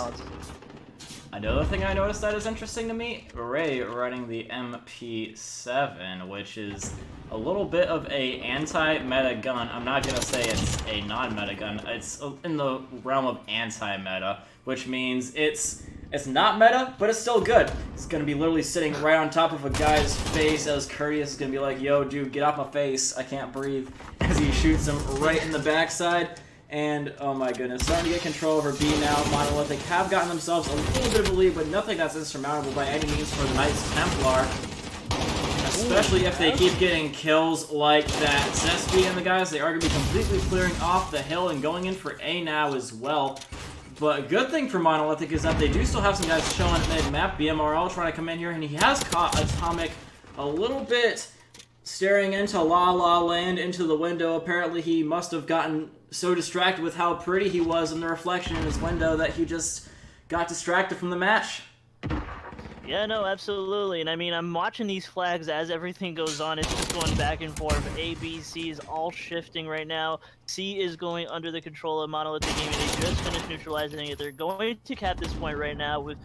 Another thing I noticed that is interesting to me, Ray running the MP7, which is a little bit of a anti-meta gun. I'm not gonna say it's a non-meta gun. It's in the realm of anti-meta, which means it's not meta, but it's still good. It's gonna be literally sitting right on top of a guy's face as Courteous is gonna be like, "Yo, dude, get off my face. I can't breathe," as he shoots him right in the backside. And, oh my goodness, starting to get control over B now. Monolithic have gotten themselves a little bit of a lead, but nothing that's insurmountable by any means for the Knights Templar. Especially if they keep getting kills like that. Zesby and the guys, they are going to be completely clearing off the hill and going in for A now as well. But a good thing for Monolithic is that they do still have some guys chilling mid-map. BMRL trying to come in here, and he has caught Atomic a little bit staring into La La Land, into the window. Apparently he must have gotten so distracted with how pretty he was in the reflection in his window that he just got distracted from the match. Yeah, no, absolutely. And I mean, I'm watching these flags as everything goes on. It's just going back and forth. A, B, C is all shifting right now. C is going under the control of Monolithic Gaming. They just finished neutralizing it. They're going to cap this point right now with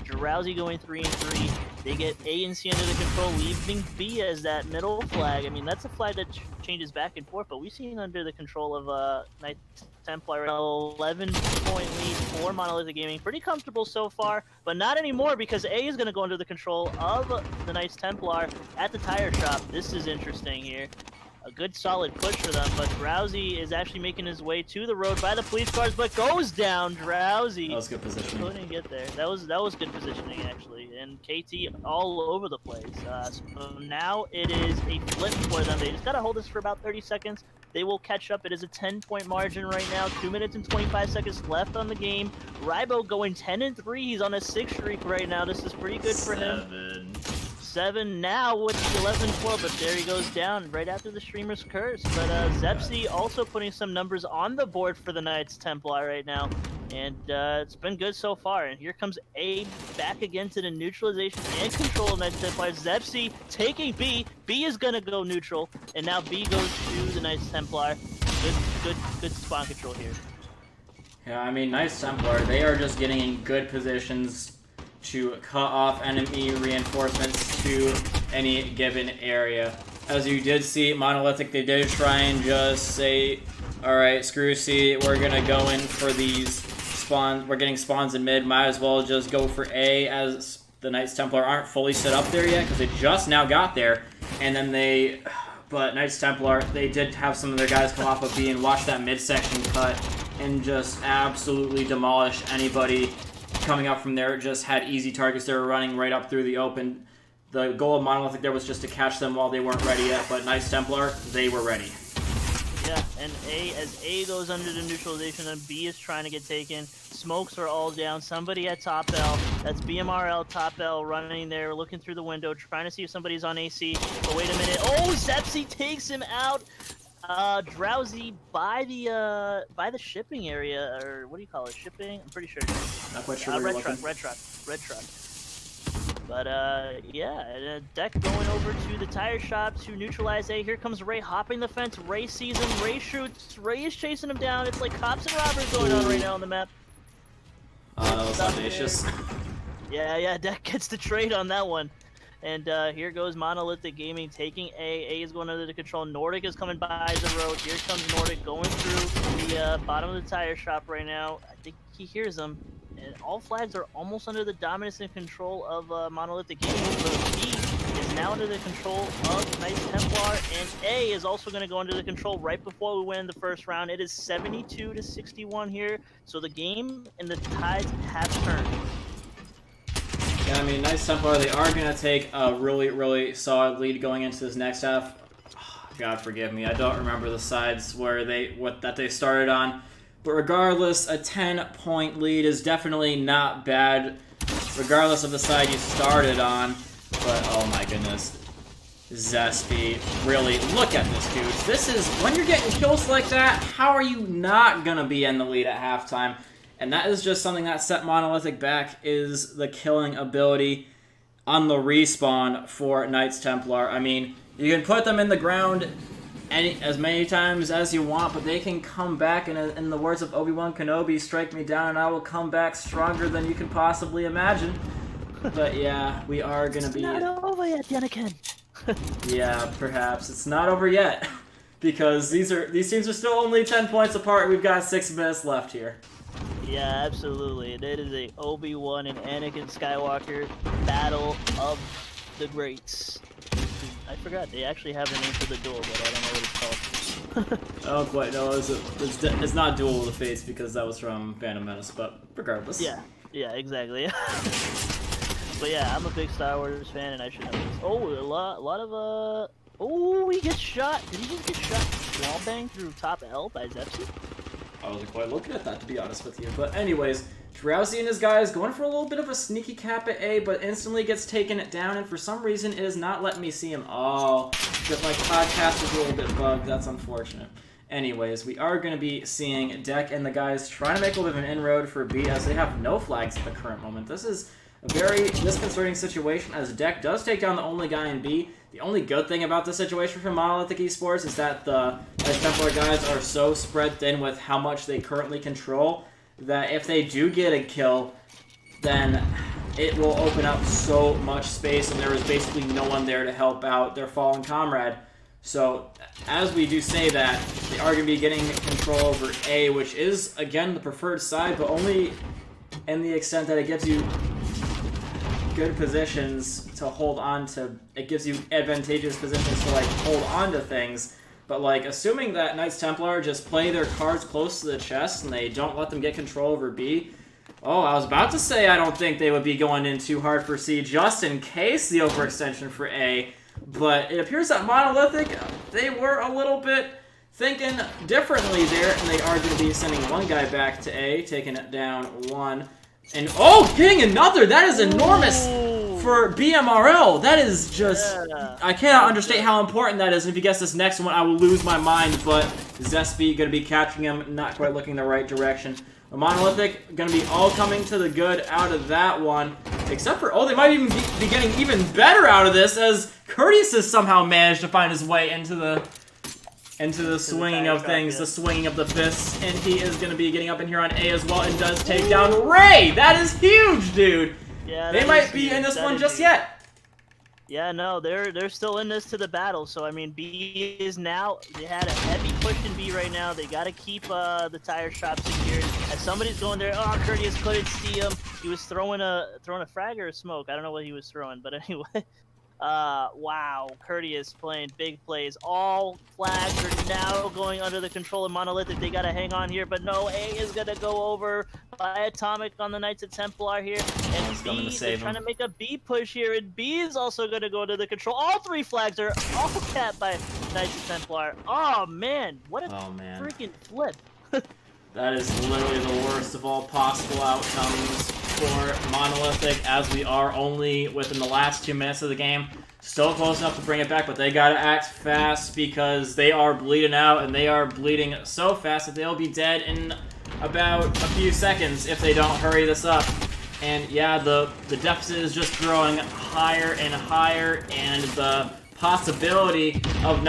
Drowsy going 3-3. They get A and C under the control, leaving B as that middle flag. I mean, that's a flag that changes back and forth, but we've seen under the control of Knights Templar, 11-point lead for Monolithic Gaming. Pretty comfortable so far, but not anymore because A is going to go under the control of the Knights Templar at the tire shop. This is interesting here. A good solid push for them, but Drowsy is actually making his way to the road by the police cars, but goes down. Drowsy. That was good positioning. Couldn't get there. That was good positioning actually, and KT all over the place. So now it is a flip for them. They just gotta hold this for about 30 seconds. They will catch up. It is a 10-point margin right now. 2 minutes and 25 seconds left on the game. Rybo going 10-3. He's on a 6 streak right now. This is pretty good for him. 7 now with the 11-12, but there he goes down right after the streamer's curse. But Zepsi also putting some numbers on the board for the Knights Templar right now, and it's been good so far. And here comes A back again to the neutralization and control of Knights Templar. Zepsi taking B. B is gonna go neutral, and now B goes to the Knights Templar. Good spawn control here. Yeah, I mean, Knights Templar, they are just getting in good positions to cut off enemy reinforcements to any given area. As you did see, Monolithic, they did try and just say, alright, screw C, we're gonna go in for these spawns, we're getting spawns in mid, might as well just go for A, as the Knights Templar aren't fully set up there yet, because they just now got there, and then they but Knights Templar, they did have some of their guys come off of B and watch that midsection cut and just absolutely demolish anybody coming up from there. Just had easy targets. They were running right up through the open. The goal of Monolithic there was just to catch them while they weren't ready yet, but Knights Templar, they were ready. Yeah, and as A goes under the neutralization, and B is trying to get taken. Smokes are all down. Somebody at top L. That's BMRL top L running there, looking through the window, trying to see if somebody's on AC. But wait a minute. Oh, Zepsi takes him out. Drowsy by the shipping area, or what do you call it? Shipping? I'm pretty sure. Not quite sure where you're looking. Red truck. But yeah, Deck going over to the tire shop to neutralize A. Here comes Ray hopping the fence. Ray sees him. Ray shoots. Ray is chasing him down. It's like cops and robbers going on right now on the map. That was audacious. Yeah, Deck gets the trade on that one. And here goes Monolithic Gaming taking A. A is going under the control. Nordic is coming by the road. Here comes Nordic going through the bottom of the tire shop right now. I think he hears them. And all flags are almost under the dominance and control of Monolithic Gaming. So B is now under the control of Knights Templar, and A is also going to go under the control right before we win the first round. It is 72-61 here, so the game and the tides have turned. Yeah, I mean, Knights Templar, they are going to take a really, really solid lead going into this next half. Oh, God forgive me, I don't remember the sides where that they started on. But regardless, a 10-point lead is definitely not bad, regardless of the side you started on. But, oh my goodness. Zespy, really, look at this, dude. This is, when you're getting kills like that, how are you not going to be in the lead at halftime? And that is just something that set Monolithic back, is the killing ability on the respawn for Knights Templar. I mean, you can put them in the ground as many times as you want, but they can come back, and in the words of Obi-Wan Kenobi, strike me down and I will come back stronger than you can possibly imagine. But yeah, we are going to be... It's not over yet, Anakin. Yeah, perhaps. It's not over yet, because these teams are still only 10 points apart. We've got 6 minutes left here. Yeah, absolutely. It is a Obi-Wan and Anakin Skywalker battle of the greats. I forgot, they actually have a name for the duel, but I don't know what it's called. I don't quite know. It's not Duel of the Fates, because that was from Phantom Menace, but regardless. Yeah, exactly. But yeah, I'm a big Star Wars fan, and I should know this. Oh, a lot of, oh, he gets shot. Did he just get shot wall bang through top L by Zepsi? I wasn't quite looking at that, to be honest with you. But anyways, Drowsy and his guys going for a little bit of a sneaky cap at A, but instantly gets taken down, and for some reason it is not letting me see him. Oh, but my podcast is a little bit bugged. That's unfortunate. Anyways, we are going to be seeing Deck and the guys trying to make a little bit of an inroad for B, as they have no flags at the current moment. This is a very disconcerting situation, as Deck does take down the only guy in B. The only good thing about the situation for Monolithic Esports is that the Templar guys are so spread thin with how much they currently control that if they do get a kill, then it will open up so much space, and there is basically no one there to help out their fallen comrade. So, as we do say that, they are going to be getting control over A, which is, again, the preferred side, but only in the extent that it gives you good positions to hold on to. It gives you advantageous positions to, like, hold on to things. But, like, assuming that Knights Templar just play their cards close to the chest and they don't let them get control over B. Oh, I was about to say I don't think they would be going in too hard for C just in case the overextension for A. But it appears that Monolithic, they were a little bit thinking differently there, and they are going to be sending one guy back to A, taking it down one. And, oh, getting another! That is enormous for BMRL. That is just... Yeah. I cannot understate how important that is. And if he gets this next one, I will lose my mind. But Zespy going to be catching him, not quite looking the right direction. But Monolithic going to be all coming to the good out of that one. Except for, oh, they might even be getting even better out of this, as Curtis has somehow managed to find his way into the swinging of things, the swinging of the fists, and he is going to be getting up in here on A as well, and does take down Ray! That is huge, dude! Yeah, they might be in this one just yet. Yeah, no, they're still in this to the battle, so I mean, B is now, they had a heavy push in B right now. They got to keep the tire shop secured. As somebody's going there, oh, Curtis couldn't see him. He was throwing a frag or a smoke. I don't know what he was throwing, but anyway. Wow, Courteous playing big plays. All flags are now going under the control of Monolithic. They gotta hang on here, but no, A is gonna go over by Atomic on the Knights of Templar here. And B is trying to make a B push here, and B is also gonna go under the control. All 3 flags are all capped by Knights of Templar. Oh man, what a freaking flip. That is literally the worst of all possible outcomes for Monolithic, as we are only within the last 2 minutes of the game. Still close enough to bring it back, but they gotta act fast because they are bleeding out, and they are bleeding so fast that they'll be dead in about a few seconds if they don't hurry this up. And yeah, the deficit is just growing higher and higher, and the possibility of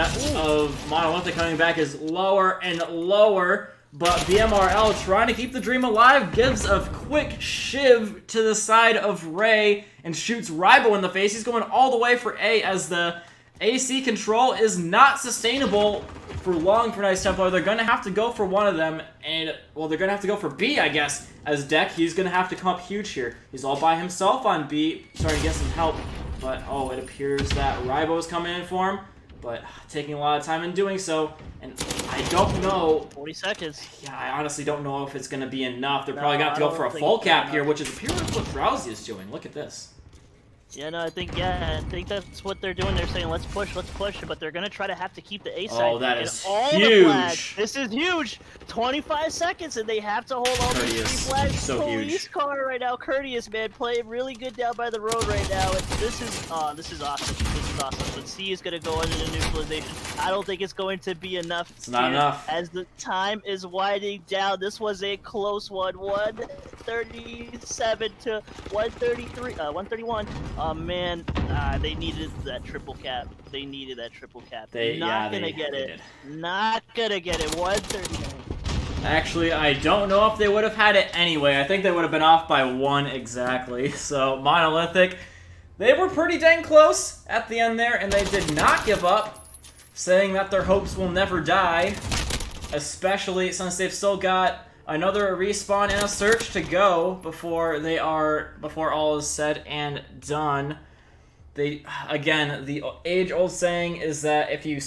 Monolithic coming back is lower and lower. But BMRL, trying to keep the dream alive, gives a quick shiv to the side of Ray and shoots Rybo in the face. He's going all the way for A, as the AC control is not sustainable for long for Knights Templar. They're going to have to go for one of them, and, well, they're going to have to go for B, I guess, as Deck. He's going to have to come up huge here. He's all by himself on B, starting to get some help. But, oh, it appears that Rybo is coming in for him, but taking a lot of time in doing so. And I don't know. 40 seconds. Yeah, I honestly don't know if it's going to be enough. They're probably going to have to go for a full cap here, which is apparently what Drowsy is doing. Look at this. Yeah, no, I think that's what they're doing. They're saying, let's push, but they're going to try to have to keep the A side. Oh, that is huge. This is huge. 25 seconds, and they have to hold all these 3 flags. So Police huge. car right now. Courteous, man, playing really good down by the road right now. This is awesome. This is awesome. But C is going to go into the neutralization. I don't think it's going to be enough. It's not enough. As the time is winding down, this was a close one. 137 to 133, 131. Oh man, they needed that triple cap. They needed that triple cap. Not gonna get it. 139. Actually, I don't know if they would have had it anyway. I think they would have been off by 1 exactly. So, Monolithic, they were pretty dang close at the end there, and they did not give up, saying that their hopes will never die, especially since they've still got another respawn and a search to go before all is said and done. Again, the age-old saying is that if you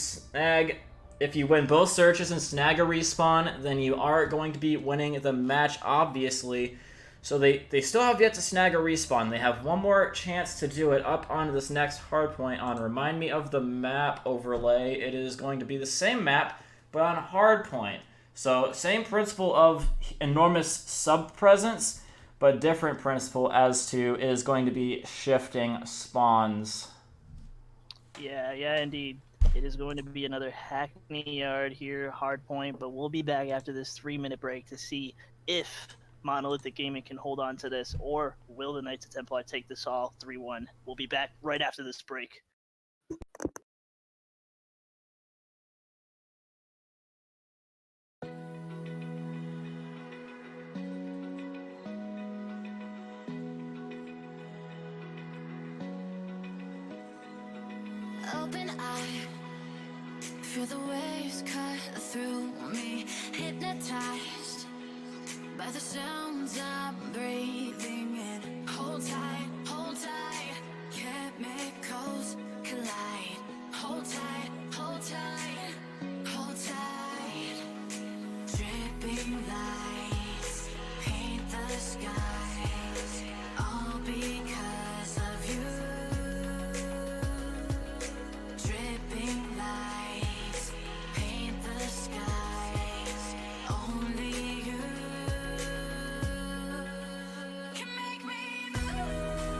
win both searches and snag a respawn, then you are going to be winning the match, obviously. So they still have yet to snag a respawn. They have one more chance to do it up on this next hardpoint on Remind Me of the Map overlay. It is going to be the same map, but on hardpoint. So same principle of enormous sub-presence, but different principle as to it is going to be shifting spawns. Yeah, indeed. It is going to be another Hackney Yard here, hardpoint, but we'll be back after this 3-minute break to see if Monolithic Gaming can hold on to this, or will the Knights of Templar take this all 3-1. We'll be back right after this break. Open eye, feel the waves cut through me, hypnotized by the sounds I'm breathing in. Hold tight, chemicals collide. Hold tight, dripping lights paint the skies, all because of you. Dripping lights paint the skies, only you can make me move.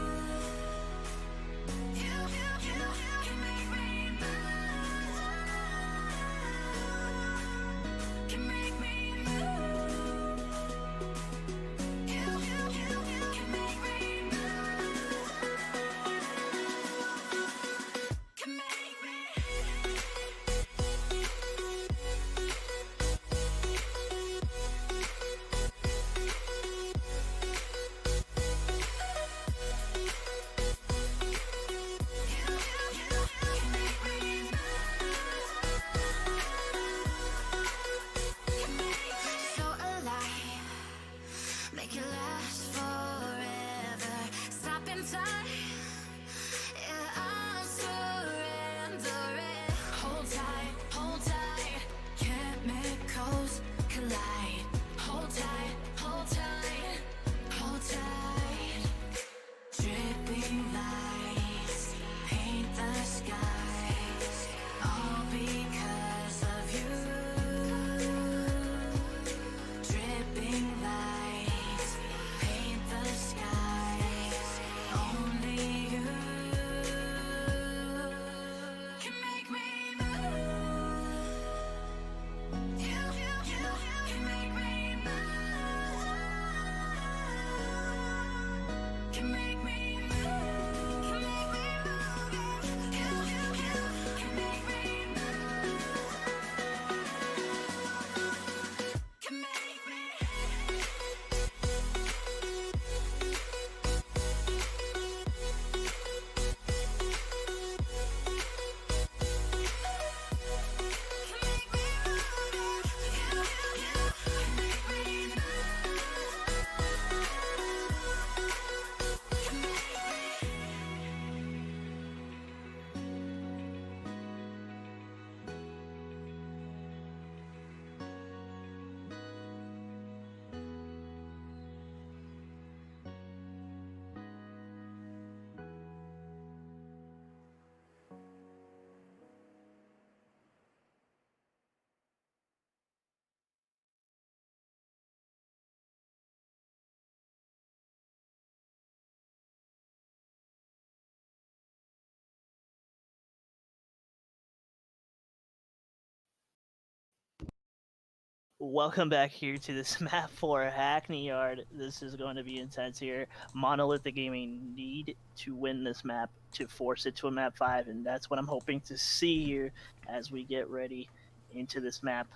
Welcome back here to this map for Hackney Yard. This is going to be intense here. Monolithic Gaming need to win this map to force it to a map 5, and that's what I'm hoping to see here as we get ready into this map.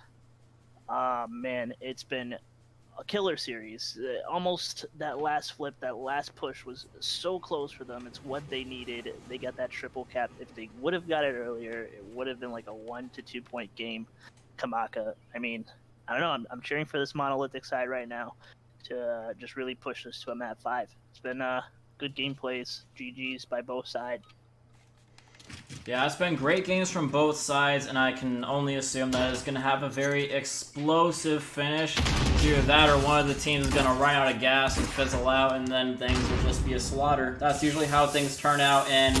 Man, it's been a killer series. Almost that last flip, that last push was so close for them. It's what they needed. They got that triple cap. If they would have got it earlier, it would have been like a 1 to 2 point game. Kamaka, I mean, I don't know. I'm cheering for this Monolithic side right now to just really push this to a map 5. It's been good gameplays, GGs by both sides. Yeah, it's been great games from both sides, and I can only assume that it's going to have a very explosive finish. Either that or one of the teams is going to run out of gas and fizzle out, and then things will just be a slaughter. That's usually how things turn out in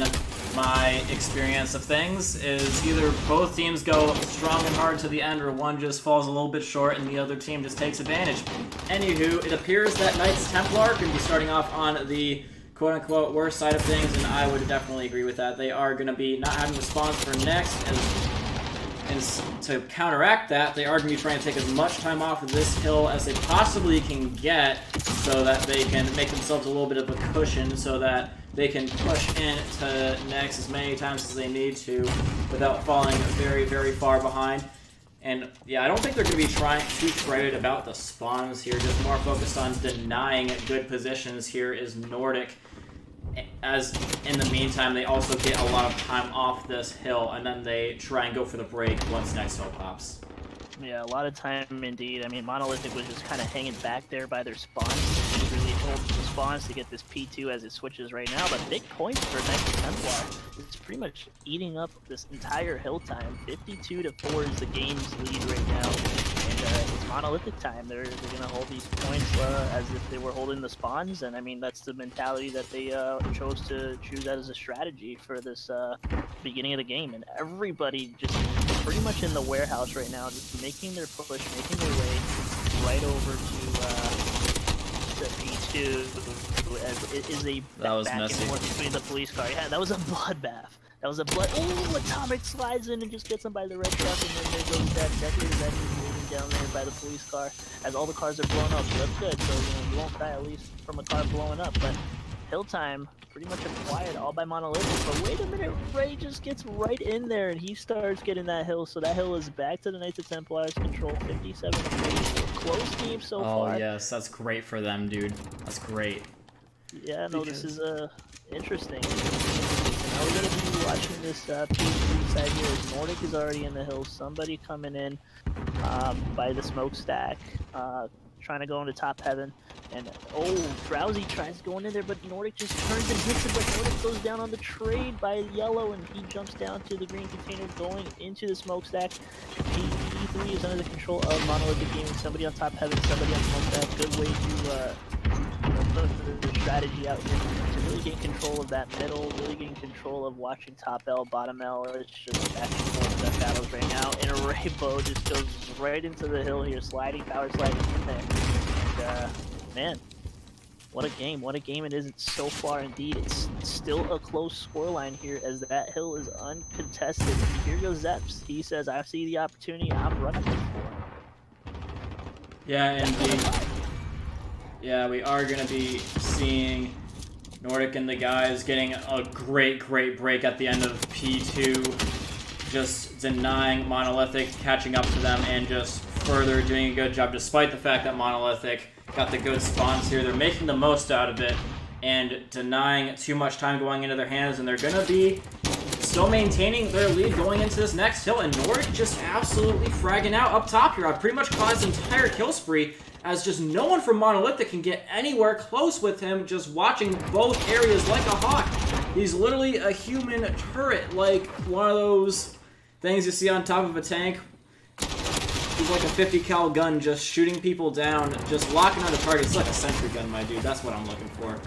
my experience of things, is either both teams go strong and hard to the end, or one just falls a little bit short and the other team just takes advantage. Anywho, it appears that Knights Templar going to be starting off on the quote-unquote worst side of things, and I would definitely agree with that. They are going to be not having response for next, and to counteract that, they are going to be trying to take as much time off of this hill as they possibly can get, so that they can make themselves a little bit of a cushion, so that they can push into next as many times as they need to without falling very, very far behind. And yeah, I don't think they're going to be trying too excited about the spawns here, just more focused on denying good positions here is Nordic. As in the meantime, they also get a lot of time off this hill, and then they try and go for the break once next hill pops. Yeah, a lot of time indeed. I mean, Monolithic was just kind of hanging back there by their spawns. They didn't really hold the spawns to get this P2 as it switches right now, but big points for Knights Templar. It's pretty much eating up this entire hill time. 52-4 is the game's lead right now, and it's Monolithic time. They're going to hold these points as if they were holding the spawns, and I mean, that's the mentality that they chose to choose as a strategy for this beginning of the game, and everybody just pretty much in the warehouse right now, just making their push, making their way right over to P2. As it is a back and forth between the police car. Yeah, that was a bloodbath. That was a Oh, Atomic slides in and just gets him by the red truck, and then there goes that Decker that is moving down there by the police car as all the cars are blown up. So that's good. So you won't die at least from a car blowing up. But hill time pretty much acquired all by Monolithic. But wait a minute, Ray just gets right in there and he starts getting that hill. So that hill is back to the Knights of Templars control. 57-3. Close game so far. Oh yes, that's great for them, dude. That's great. Yeah, no, this is interesting. Now we're going to be watching this P3 side here. Nordic is already in the hill. Somebody coming in by the smokestack, trying to go into top heaven. And Drowsy tries going in there, but Nordic just turns and hits it. But Nordic goes down on the trade by yellow, and he jumps down to the green container, going into the smokestack. P3 is under the control of Monolithic Gaming. Somebody on top heaven, somebody on smokestack. Good way to put the strategy out here to really gain control of that middle, really gain control of watching top L, bottom L. It's just back and forth death battles right now. And a Rainbow just goes right into the hill here, power sliding in there. And, man, what a game it is so far indeed. It's still a close scoreline here as that hill is uncontested. Here goes Zeps. He says, I see the opportunity, I'm running it for. Yeah, indeed. Yeah, we are going to be seeing Nordic and the guys getting a great break at the end of P2, just denying Monolithic, catching up to them, and just further doing a good job, despite the fact that Monolithic got the good spawns here. They're making the most out of it and denying too much time going into their hands, and they're going to be still maintaining their lead going into this next hill, and Nordic just absolutely fragging out up top here. I've pretty much caused an entire kill spree, as just no one from Monolithic can get anywhere close with him, just watching both areas like a hawk. He's literally a human turret, like one of those things you see on top of a tank. He's like a 50 cal gun, just shooting people down, just locking on the target. It's like a sentry gun, my dude. That's what I'm looking for.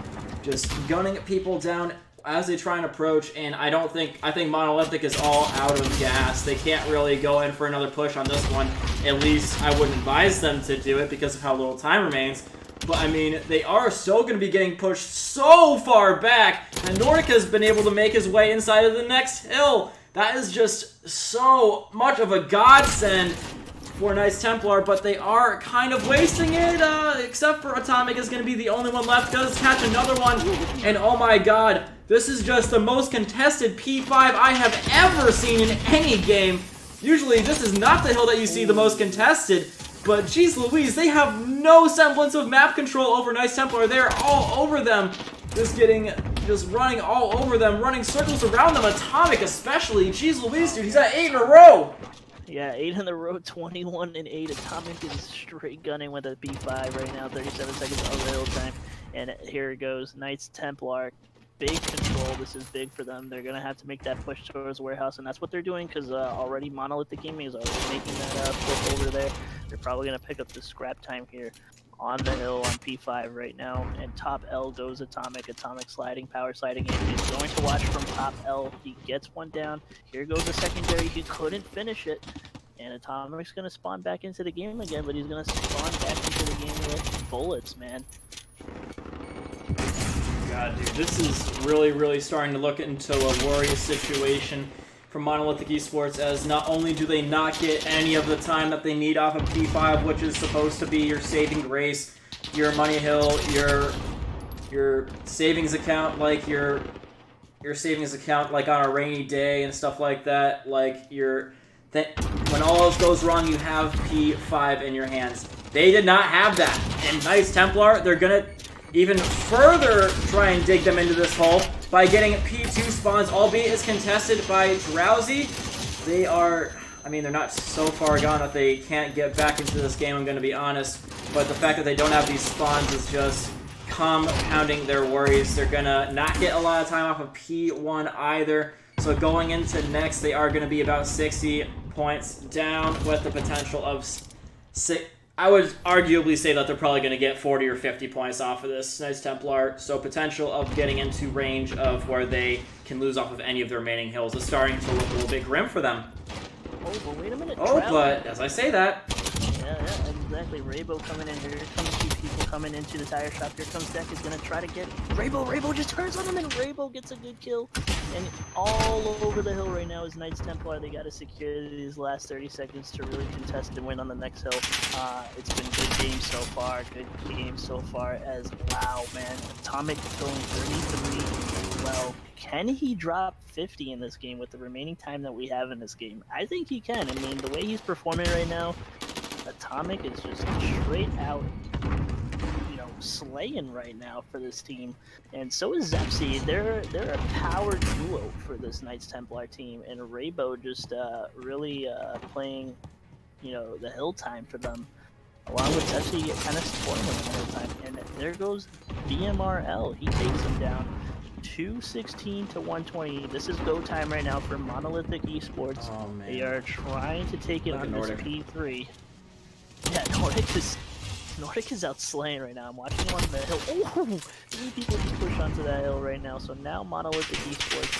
Just gunning people down as they try and approach, and I think Monolithic is all out of gas. They can't really go in for another push on this one. At least I wouldn't advise them to do it because of how little time remains. But I mean, they are still going to be getting pushed so far back, and Nordic has been able to make his way inside of the next hill. That is just so much of a godsend for Nice Templar, but they are kind of wasting it, except for Atomic is going to be the only one left. Does catch another one, and oh my god, this is just the most contested P5 I have ever seen in any game. Usually, this is not the hill that you see the most contested, but geez Louise, they have no semblance of map control over Nice Templar. They're all over them, just running all over them, running circles around them. Atomic especially, geez Louise, dude, he's at 8 in a row. Yeah, 8 in a row, 21 and 8. Atomic is straight gunning with a P5 right now, 37 seconds of the hill time. And here it goes, Knights Templar, big control. This is big for them. They're going to have to make that push towards Warehouse, and that's what they're doing because already Monolithic Gaming is already making that push over there. They're probably going to pick up the scrap time here on the hill on P5 right now, and top L goes Atomic. Atomic sliding, power sliding in. He's going to watch from top L. He gets one down. Here goes the secondary. He couldn't finish it, and Atomic's going to spawn back into the game again, but he's going to spawn back into the game with bullets, man. God, dude, this is really starting to look into a worrisome situation for Monolithic Esports, as not only do they not get any of the time that they need off of P5, which is supposed to be your saving grace, your money hill, your savings account, like your savings account like on a rainy day and stuff like that, like when all else goes wrong, you have P5 in your hands. They did not have that. And Nice Templar, they're gonna even further try and dig them into this hole by getting P2 spawns, albeit it's contested by Drowsy. They are, I mean, they're not so far gone that they can't get back into this game, I'm going to be honest. But the fact that they don't have these spawns is just compounding their worries. They're going to not get a lot of time off of P1 either. So going into next, they are going to be about 60 points down with the potential of I would arguably say that they're probably going to get 40 or 50 points off of this Nice Templar, so potential of getting into range of where they can lose off of any of their remaining hills is starting to look a little bit grim for them. Oh, but wait a minute. Oh, but as I say that... Yeah, exactly. Raybo coming in. Here comes two people coming into the tire shop. Here comes Deck. Is going to try to get... Raybo just turns on him, and Raybo gets a good kill. And all over the hill right now is Knights Templar. They got to secure these last 30 seconds to really contest and win on the next hill. It's been good games so far. Good games so far as... Wow, man. Atomic going 33. Well, can he drop 50 in this game with the remaining time that we have in this game? I think he can. I mean, the way he's performing right now, Atomic is just straight out, slaying right now for this team. And so is Zepsi. They're a power duo for this Knights Templar team, and Raybo just really playing, the hill time for them, along with Zepsi kind of supporting them in the hill time. And there goes BMRL. He takes him down 216 to 120. This is go time right now for Monolithic Esports. Oh, man. They are trying to take it on this P3. Yeah, Nordic is out slaying right now. I'm watching him on the hill. Oh, 3 people just push onto that hill right now. So now Monolithic Esports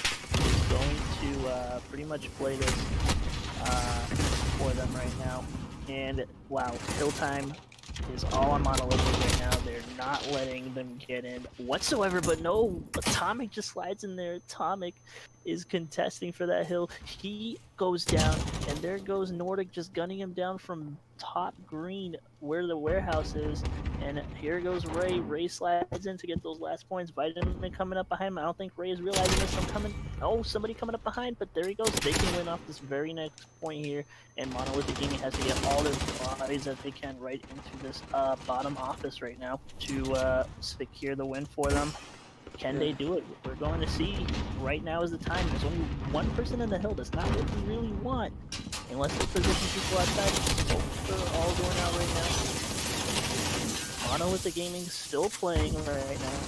is going to pretty much play this for them right now. And wow, hill time is all on Monolithic right now. They're not letting them get in whatsoever, but no, Atomic just slides in there. Atomic is contesting for that hill. He goes down, and there goes Nordic just gunning him down from top green where the warehouse is. And here goes Ray. Ray slides in to get those last points. Vitamin coming up behind him. I don't think Ray is realizing this. I'm coming. Oh, somebody coming up behind, but there he goes. They can win off this very next point here, and Monolithic Gaming has to get all their bodies that they can right into this bottom office right now to secure the win for them. Can they do it? We're going to see. Right now is the time. There's only one person in the hill. That's not what we really want. Unless they position people outside. Both are all going out right now. Monolithic Gaming still playing right now.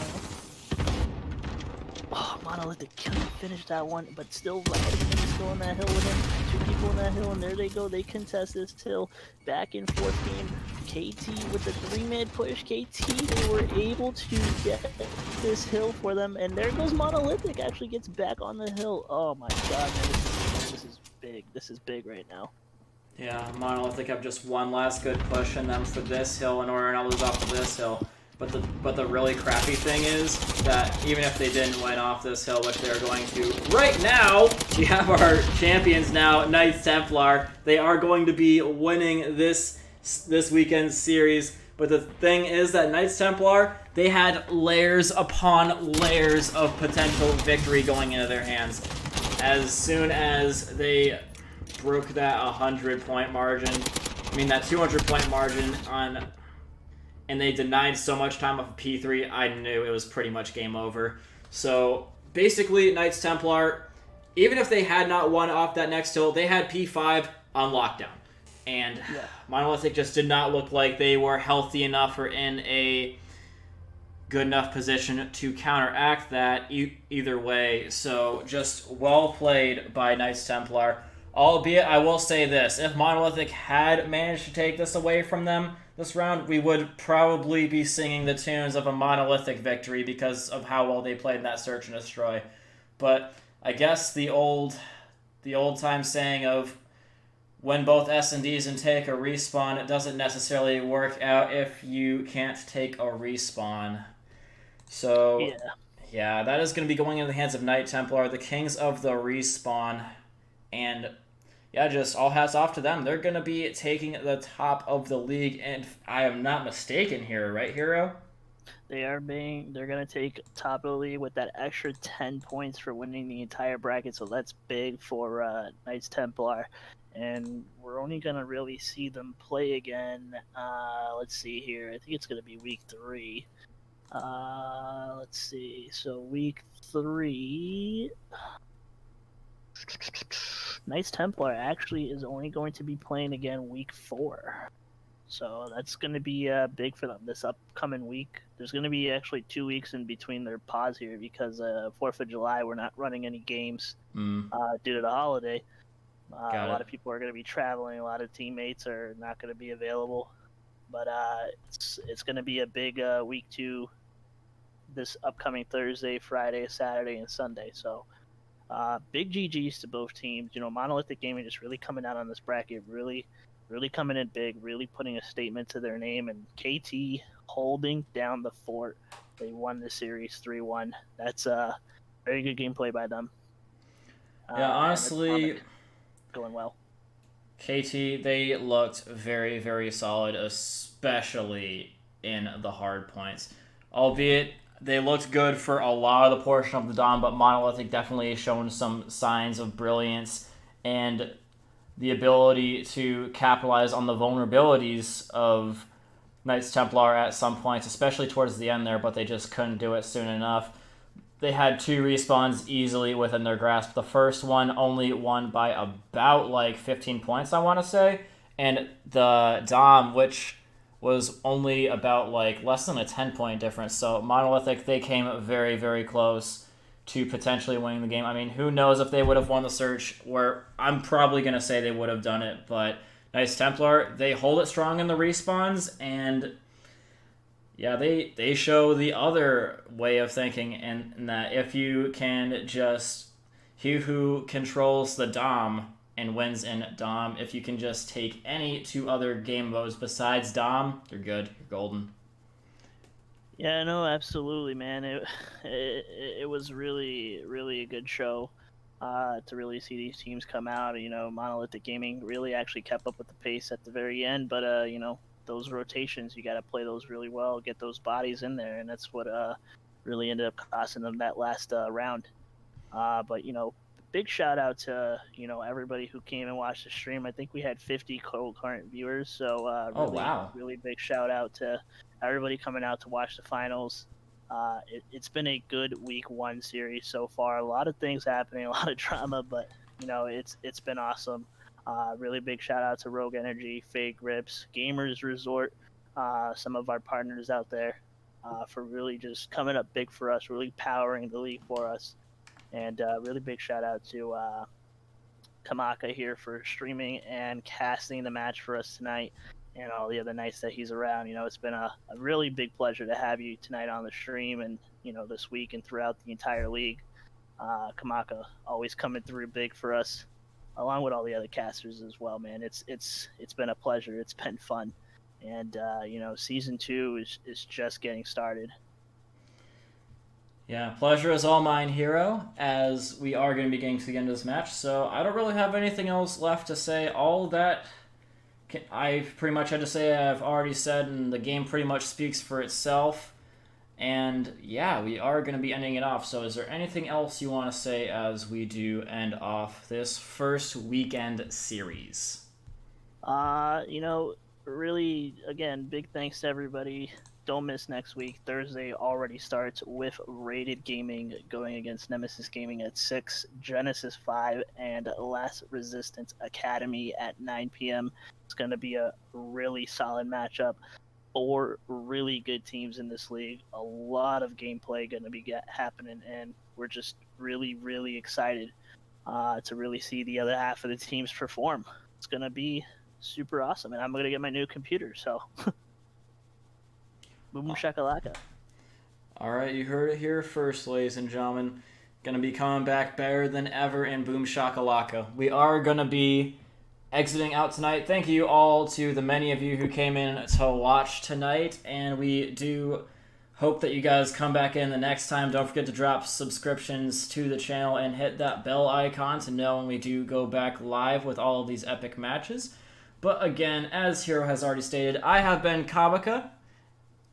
Oh, Monolithic couldn't finish that one, but still Vitamin is still in that hill with him. 2 people in that hill, and there they go. They contest this hill. Back and forth game. KT with the 3-man push. KT, they were able to get this hill for them, and there goes Monolithic. Actually gets back on the hill. Oh my god, man, this is big. This is big right now. Yeah, Monolithic have just one last good push in them for this hill in order not to lose off of this hill. But the really crappy thing is that even if they didn't win off this hill, which they're going to right now, we have our champions now, Knights Templar. They are going to be winning this weekend's series. But the thing is that Knights Templar, they had layers upon layers of potential victory going into their hands. As soon as they broke that 100-point margin, that 200-point margin and they denied so much time off of P3, I knew it was pretty much game over. So basically, Knights Templar, even if they had not won off that next hill, they had P5 on lockdown. And Monolithic just did not look like they were healthy enough or in a good enough position to counteract that either way. So just well played by Knights Templar. Albeit, I will say this, if Monolithic had managed to take this away from them this round, we would probably be singing the tunes of a Monolithic victory because of how well they played in that Search and Destroy. But I guess the old-time saying of when both S&Ds and take a respawn, it doesn't necessarily work out if you can't take a respawn. So, yeah, that is going to be going into the hands of Knight Templar, the kings of the respawn. And yeah, just all hats off to them. They're going to be taking the top of the league, and I am not mistaken here, right, Hero? They're going to take top of the league with that extra 10 points for winning the entire bracket, so that's big for Knights Templar. And we're only going to really see them play again, let's see here, I think it's going to be week 3. Let's see, so week 3... Knights Templar actually is only going to be playing again week 4. So that's going to be big for them this upcoming week. There's going to be actually 2 weeks in between their pause here because 4th of July we're not running any games due to the holiday. A lot of people are going to be traveling. A lot of teammates are not going to be available. But it's going to be a big week 2 this upcoming Thursday, Friday, Saturday, and Sunday. So big GGs to both teams. Monolithic Gaming just really coming out on this bracket, really coming in big, really putting a statement to their name, and KT holding down the fort. They won the series 3-1. That's very good gameplay by them. Yeah, honestly, going well. KT, they looked very, very solid, especially in the hard points. Albeit they looked good for a lot of the portion of the Dom, but Monolithic definitely has shown some signs of brilliance and the ability to capitalize on the vulnerabilities of Knights Templar at some points, especially towards the end there, but they just couldn't do it soon enough. They had 2 respawns easily within their grasp. The first one only won by about 15 points, I want to say, and the Dom, which was only about less than a 10-point difference. So Monolithic, they came very, very close to potentially winning the game. Who knows if they would have won the search, where I'm probably going to say they would have done it, but Knights Templar, they hold it strong in the respawns, and yeah, they show the other way of thinking, and that if you can just, he who controls the Dom and wins in Dom, if you can just take any 2 other game modes besides Dom, you're good, you're golden. Yeah, no, absolutely, man. It was really, really a good show to really see these teams come out. Monolithic Gaming really actually kept up with the pace at the very end, but those rotations, you got to play those really well, get those bodies in there, and that's what really ended up costing them that last round. But big shout out to everybody who came and watched the stream. I think we had 50 current viewers, so really big shout out to everybody coming out to watch the finals. It's been a good week 1 series so far. A lot of things happening, a lot of drama, but it's been awesome. Really big shout out to Rogue Energy, Fake Rips, Gamers Resort, some of our partners out there for really just coming up big for us, really powering the league for us. And really big shout out to Kamaka here for streaming and casting the match for us tonight, and all the other nights that he's around. It's been a really big pleasure to have you tonight on the stream, and this week and throughout the entire league. Kamaka always coming through big for us, along with all the other casters as well, man. It's been a pleasure. It's been fun. And season 2 is just getting started. Yeah, pleasure is all mine, Hero, as we are going to be getting to the end of this match. So I don't really have anything else left to say. All that I pretty much had to say I've already said, and the game pretty much speaks for itself. And yeah, we are going to be ending it off. So is there anything else you want to say as we do end off this first weekend series? Really, again, big thanks to everybody. Don't miss next week. Thursday already starts with Rated Gaming going against Nemesis Gaming at 6, Genesis 5, and Last Resistance Academy at 9 p.m. It's going to be a really solid matchup. 4 really good teams in this league. A lot of gameplay going to be happening, and we're just really, really excited to really see the other half of the teams perform. It's going to be super awesome, and I'm going to get my new computer, so boom shakalaka. All right, you heard it here first, ladies and gentlemen. Gonna be coming back better than ever in Boom Shakalaka. We are gonna be exiting out tonight. Thank you all to the many of you who came in to watch tonight, and we do hope that you guys come back in the next time. Don't forget to drop subscriptions to the channel and hit that bell icon to know when we do go back live with all of these epic matches. But again, as Hero has already stated, I have been Kabaka,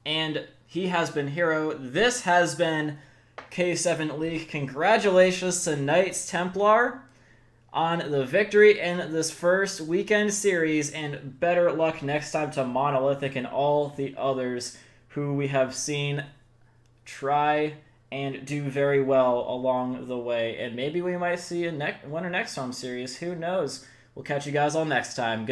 and he has been Hero. This has been K7 League. Congratulations to Knights Templar on the victory in this first weekend series, and better luck next time to Monolithic and all the others who we have seen try and do very well along the way. And maybe we might see a winner next home series. Who knows? We'll catch you guys all next time.